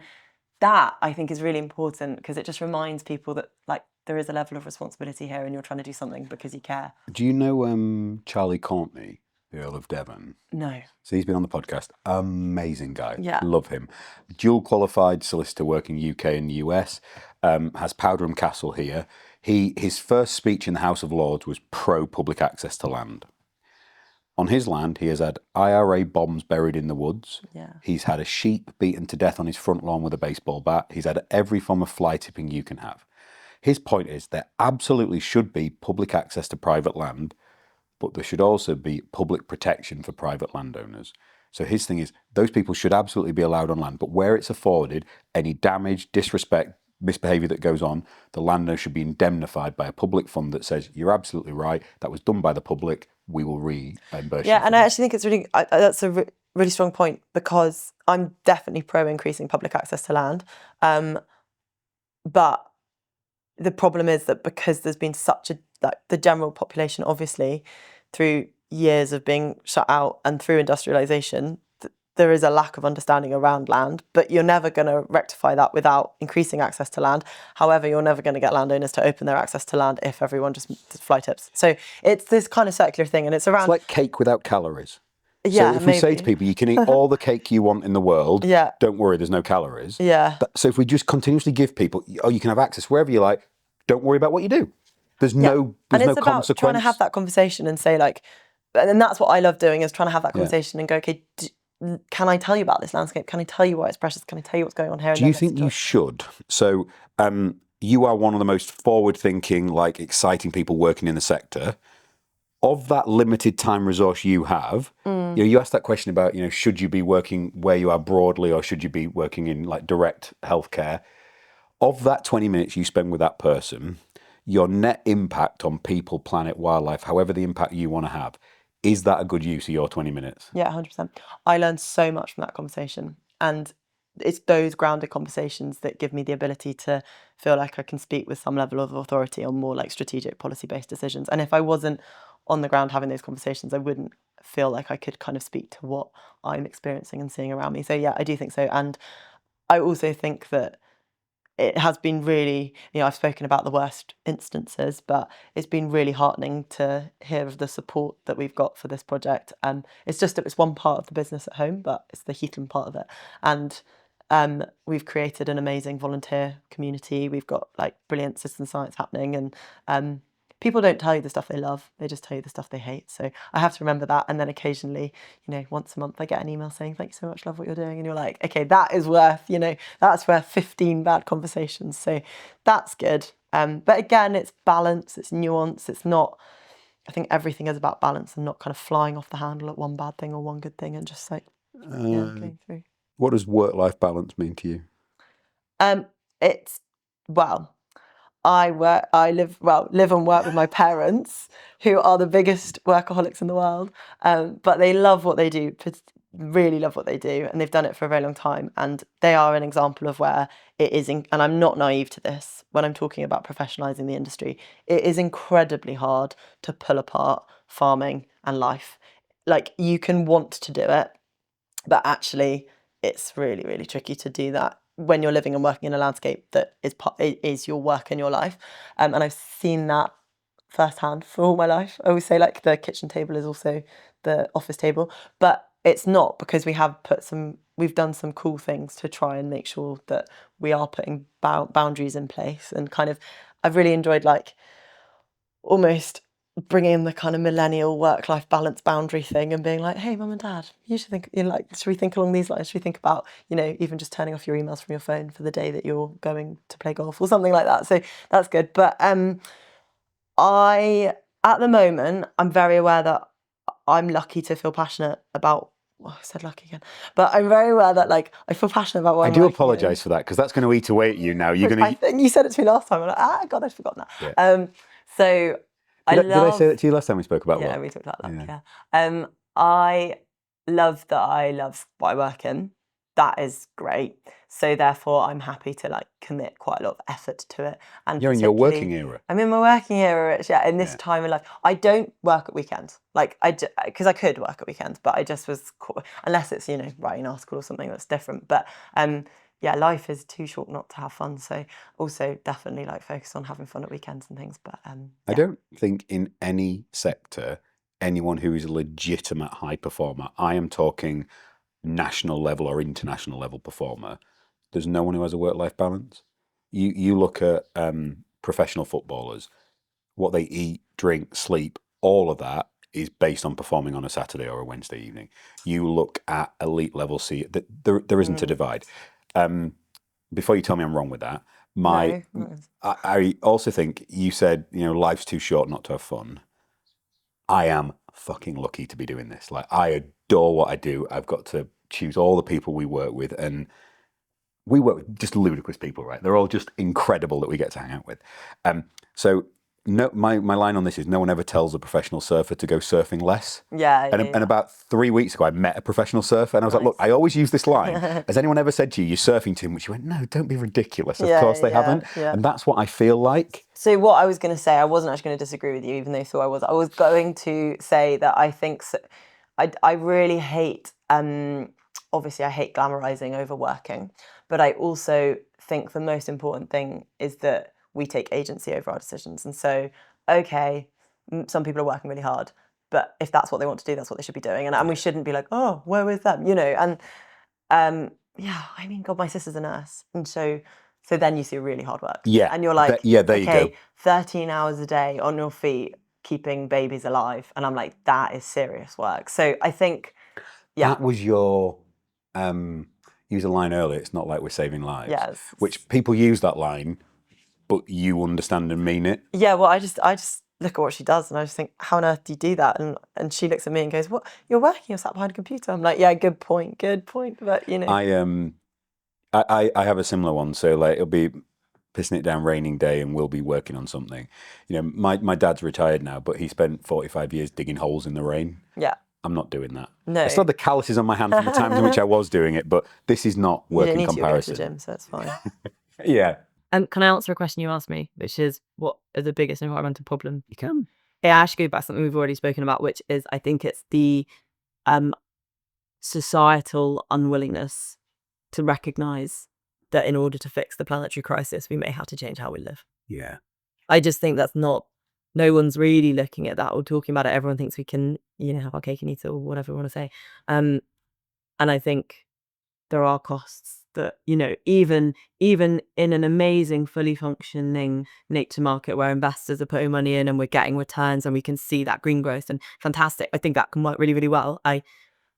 that, I think, is really important because it just reminds people that like there is a level of responsibility here and you're trying to do something because you care. Do you know Charlie Courtney, the Earl of Devon? No. So he's been on the podcast. Amazing guy. Yeah. Love him. Dual qualified solicitor working UK and US. Has Powderham Castle here. His first speech in the House of Lords was pro public access to land. On his land, he has had IRA bombs buried in the woods. Yeah. He's had a sheep beaten to death on his front lawn with a baseball bat. He's had every form of fly tipping you can have. His point is there absolutely should be public access to private land, but there should also be public protection for private landowners. So his thing is those people should absolutely be allowed on land, but where it's afforded, any damage, disrespect, misbehaviour that goes on, the landowner should be indemnified by a public fund that says, you're absolutely right, that was done by the public, we will reimburse you. Yeah, and I actually think it's really, that's a really strong point because I'm definitely pro increasing public access to land. But the problem is that because there's been such a, like the general population, obviously, through years of being shut out and through industrialisation, there is a lack of understanding around land, but you're never going to rectify that without increasing access to land. However, you're never going to get landowners to open their access to land if everyone just fly tips. So it's this kind of circular thing, and it's around... It's like cake without calories. Yeah, so if we say to people, you can eat all the cake you want in the world, don't worry, there's no calories. Yeah. So if we just continuously give people, oh, you can have access wherever you like, don't worry about what you do. There's no consequence. About trying to have that conversation and say like, and that's what I love doing, is trying to have that conversation and go, okay, can I tell you about this landscape? Can I tell you why it's precious? Can I tell you what's going on here? Do you think you should? So you are one of the most forward-thinking, like exciting people working in the sector. Of that limited time resource you have, you asked that question about, should you be working where you are broadly or should you be working in like direct healthcare? Of that 20 minutes you spend with that person, your net impact on people, planet, wildlife, however the impact you want to have, is that a good use of your 20 minutes? Yeah, 100%. I learned so much from that conversation. And it's those grounded conversations that give me the ability to feel like I can speak with some level of authority on more like strategic policy-based decisions. And if I wasn't on the ground having those conversations, I wouldn't feel like I could kind of speak to what I'm experiencing and seeing around me. So yeah, I do think so. And I also think that it has been really, I've spoken about the worst instances, but it's been really heartening to hear of the support that we've got for this project. It's just, it's one part of the business at home, but it's the Heathland part of it. And we've created an amazing volunteer community. We've got like brilliant citizen science happening, and people don't tell you the stuff they love, they just tell you the stuff they hate. So I have to remember that. And then occasionally, once a month I get an email saying, thank you so much, love what you're doing. And you're like, okay, that is worth, that's worth 15 bad conversations. So that's good. But again, it's balance, it's nuance. It's not, I think everything is about balance and not kind of flying off the handle at one bad thing or one good thing and just like, going through. What does work-life balance mean to you? I live and work with my parents, who are the biggest workaholics in the world, but they love what they do, really love what they do, and they've done it for a very long time. And they are an example of where it is, and I'm not naive to this when I'm talking about professionalising the industry, it is incredibly hard to pull apart farming and life. Like, you can want to do it, but actually it's really, really tricky to do that when you're living and working in a landscape that is your work and your life. And I've seen that firsthand for all my life. I always say like the kitchen table is also the office table, but it's not, because we've done some cool things to try and make sure that we are putting boundaries in place. And kind of, I've really enjoyed like almost bringing in the kind of millennial work-life balance boundary thing and being like, hey, mum and dad, you should think, should we think along these lines? Should we think about, even just turning off your emails from your phone for the day that you're going to play golf or something like that? So that's good. But I at the moment, I'm very aware that I'm lucky to feel passionate about. Oh, I said lucky again, but I'm very aware that like I feel passionate about what I I'm do working apologise for that, because that's going to eat away at you now. You're in. going to. And you said it to me last time. I'm like, God, I'd forgotten that. Yeah. So Did I say that to you last time we spoke about Yeah, luck? we talked about luck. Yeah. I love that. I love what I work in. That is great. So therefore, I'm happy to like commit quite a lot of effort to it. And You're in your particularly- working era. I'm in my working era, Rich. Yeah, in this time in life, I don't work at weekends. Like because I could work at weekends, but I just was unless it's writing an article or something that's different. But yeah, life is too short not to have fun. So also definitely like focus on having fun at weekends and things. But I don't think in any sector anyone who is a legitimate high performer, I am talking national level or international level performer, there's no one who has a work-life balance. You look at professional footballers, what they eat, drink, sleep, all of that is based on performing on a Saturday or a Wednesday evening. You look at elite level C, there isn't a divide. Before you tell me I'm wrong with that, I also think you said, life's too short not to have fun. I am fucking lucky to be doing this. Like, I adore what I do. I've got to choose all the people we work with, and we work with just ludicrous people, right? They're all just incredible that we get to hang out with. So no, my line on this is no one ever tells a professional surfer to go surfing less. Yeah. And about 3 weeks ago, I met a professional surfer, and I was like, look, I always use this line. Has anyone ever said to you, you're surfing too much? You went, no, don't be ridiculous. Of course they haven't. Yeah. And that's what I feel like. So what I was going to say, I wasn't actually going to disagree with you, even though you thought I was. I was going to say that I think I really hate, obviously I hate glamorizing overworking, but I also think the most important thing is that we take agency over our decisions. And so, okay, some people are working really hard, but if that's what they want to do, that's what they should be doing. And we shouldn't be like, oh, where with them, And yeah, I mean, God, my sister's a nurse. And so then you see really hard work. Yeah. And you're like, there you go. 13 hours a day on your feet, keeping babies alive. And I'm like, that is serious work. So I think, That was your, use a line earlier, it's not like we're saving lives. Yes. Which people use that line, but you understand and mean it. Yeah, well, I just look at what she does and I just think, how on earth do you do that? And she looks at me and goes, what, you're working, you're sat behind a computer. I'm like, yeah, good point. But I have a similar one. So like it'll be pissing it down raining day and we'll be working on something. My dad's retired now, but he spent 45 years digging holes in the rain. Yeah. I'm not doing that. No. I still have the calluses on my hand from the times in which I was doing it, but this is not work in comparison. You don't need to go to the gym, so it's fine. Yeah. Can I answer a question you asked me, which is what are the biggest environmental problem? You can. Yeah, I actually go back to something we've already spoken about, which is I think it's the societal unwillingness to recognise that in order to fix the planetary crisis, we may have to change how we live. Yeah. I just think that's not, no one's really looking at that or talking about it. Everyone thinks we can, have our cake and eat it or whatever we want to say. And I think there are costs that, even in an amazing, fully functioning nature market where investors are putting money in and we're getting returns and we can see that green growth and fantastic. I think that can work really, really well. I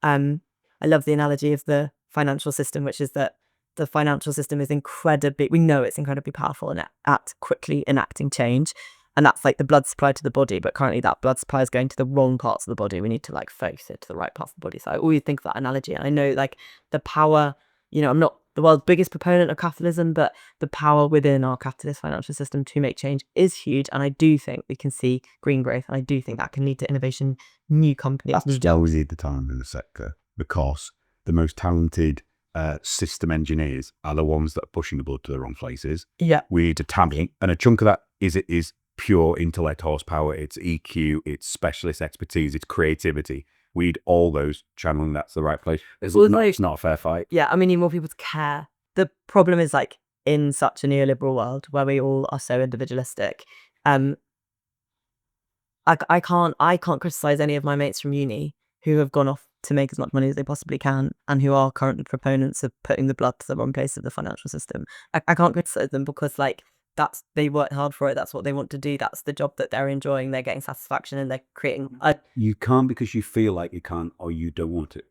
love the analogy of the financial system, which is that the financial system is we know it's incredibly powerful and at quickly enacting change. And that's like the blood supply to the body, but currently that blood supply is going to the wrong parts of the body. We need to focus it to the right parts of the body. So I always think of that analogy. And I know the power, I'm not the world's biggest proponent of capitalism, but the power within our capitalist financial system to make change is huge. And I do think we can see green growth. And I do think that can lead to innovation, new companies. That's always the time in the sector, because the most talented system engineers are the ones that are pushing the blood to the wrong places. Yeah. We need to tap in, and a chunk of that is pure intellect horsepower, it's EQ, it's specialist expertise, it's creativity. We need all those channeling that to the right place. It's not a fair fight. Yeah, I mean, you need more people to care. The problem is in such a neoliberal world where we all are so individualistic. I can't criticize any of my mates from uni who have gone off to make as much money as they possibly can and who are current proponents of putting the blood to the wrong place of the financial system. I can't criticize them because they worked hard for it. That's what they want to do. That's the job that they're enjoying. They're getting satisfaction and they're creating. You can't because you feel like you can't or you don't want it.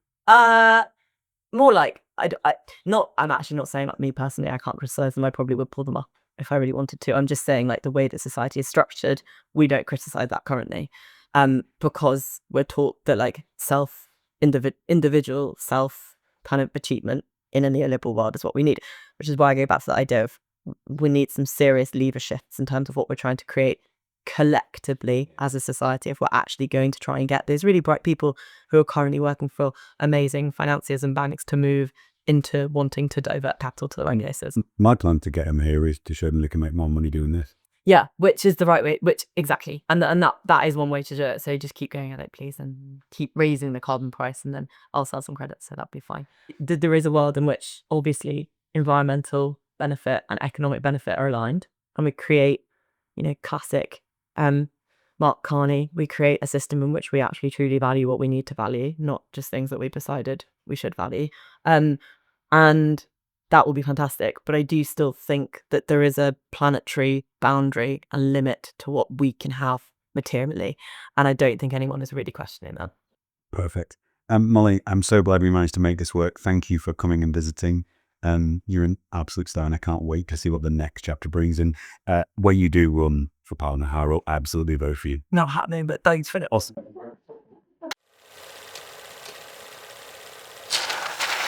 More like I'm actually not saying me personally. I can't criticize them. I probably would pull them up if I really wanted to. I'm just saying, like, the way that society is structured, we don't criticize that currently, because we're taught that, like, individual self kind of achievement in a neoliberal world is what we need, which is why I go back to the idea of we need some serious lever shifts in terms of what we're trying to create collectively as a society if we're actually going to try and get those really bright people who are currently working for amazing financiers and banks to move into wanting to divert capital to the right places. My plan to get them here is to show them they can make more money doing this. Yeah, which is the right way, which exactly. And that is one way to do it. So just keep going at it, please, and keep raising the carbon price, and then I'll sell some credits, so that'll be fine. There is a world in which obviously environmental benefit and economic benefit are aligned, and we create, classic Mark Carney, we create a system in which we actually truly value what we need to value, not just things that we decided we should value. And that will be fantastic. But I do still think that there is a planetary boundary and limit to what we can have materially. And I don't think anyone is really questioning that. Perfect. Molly, I'm so glad we managed to make this work. Thank you for coming and visiting. You're an absolute star, and I can't wait to see what the next chapter brings in. When you do run for Parliament, I will absolutely vote for you. Not happening, but thanks for it. Awesome.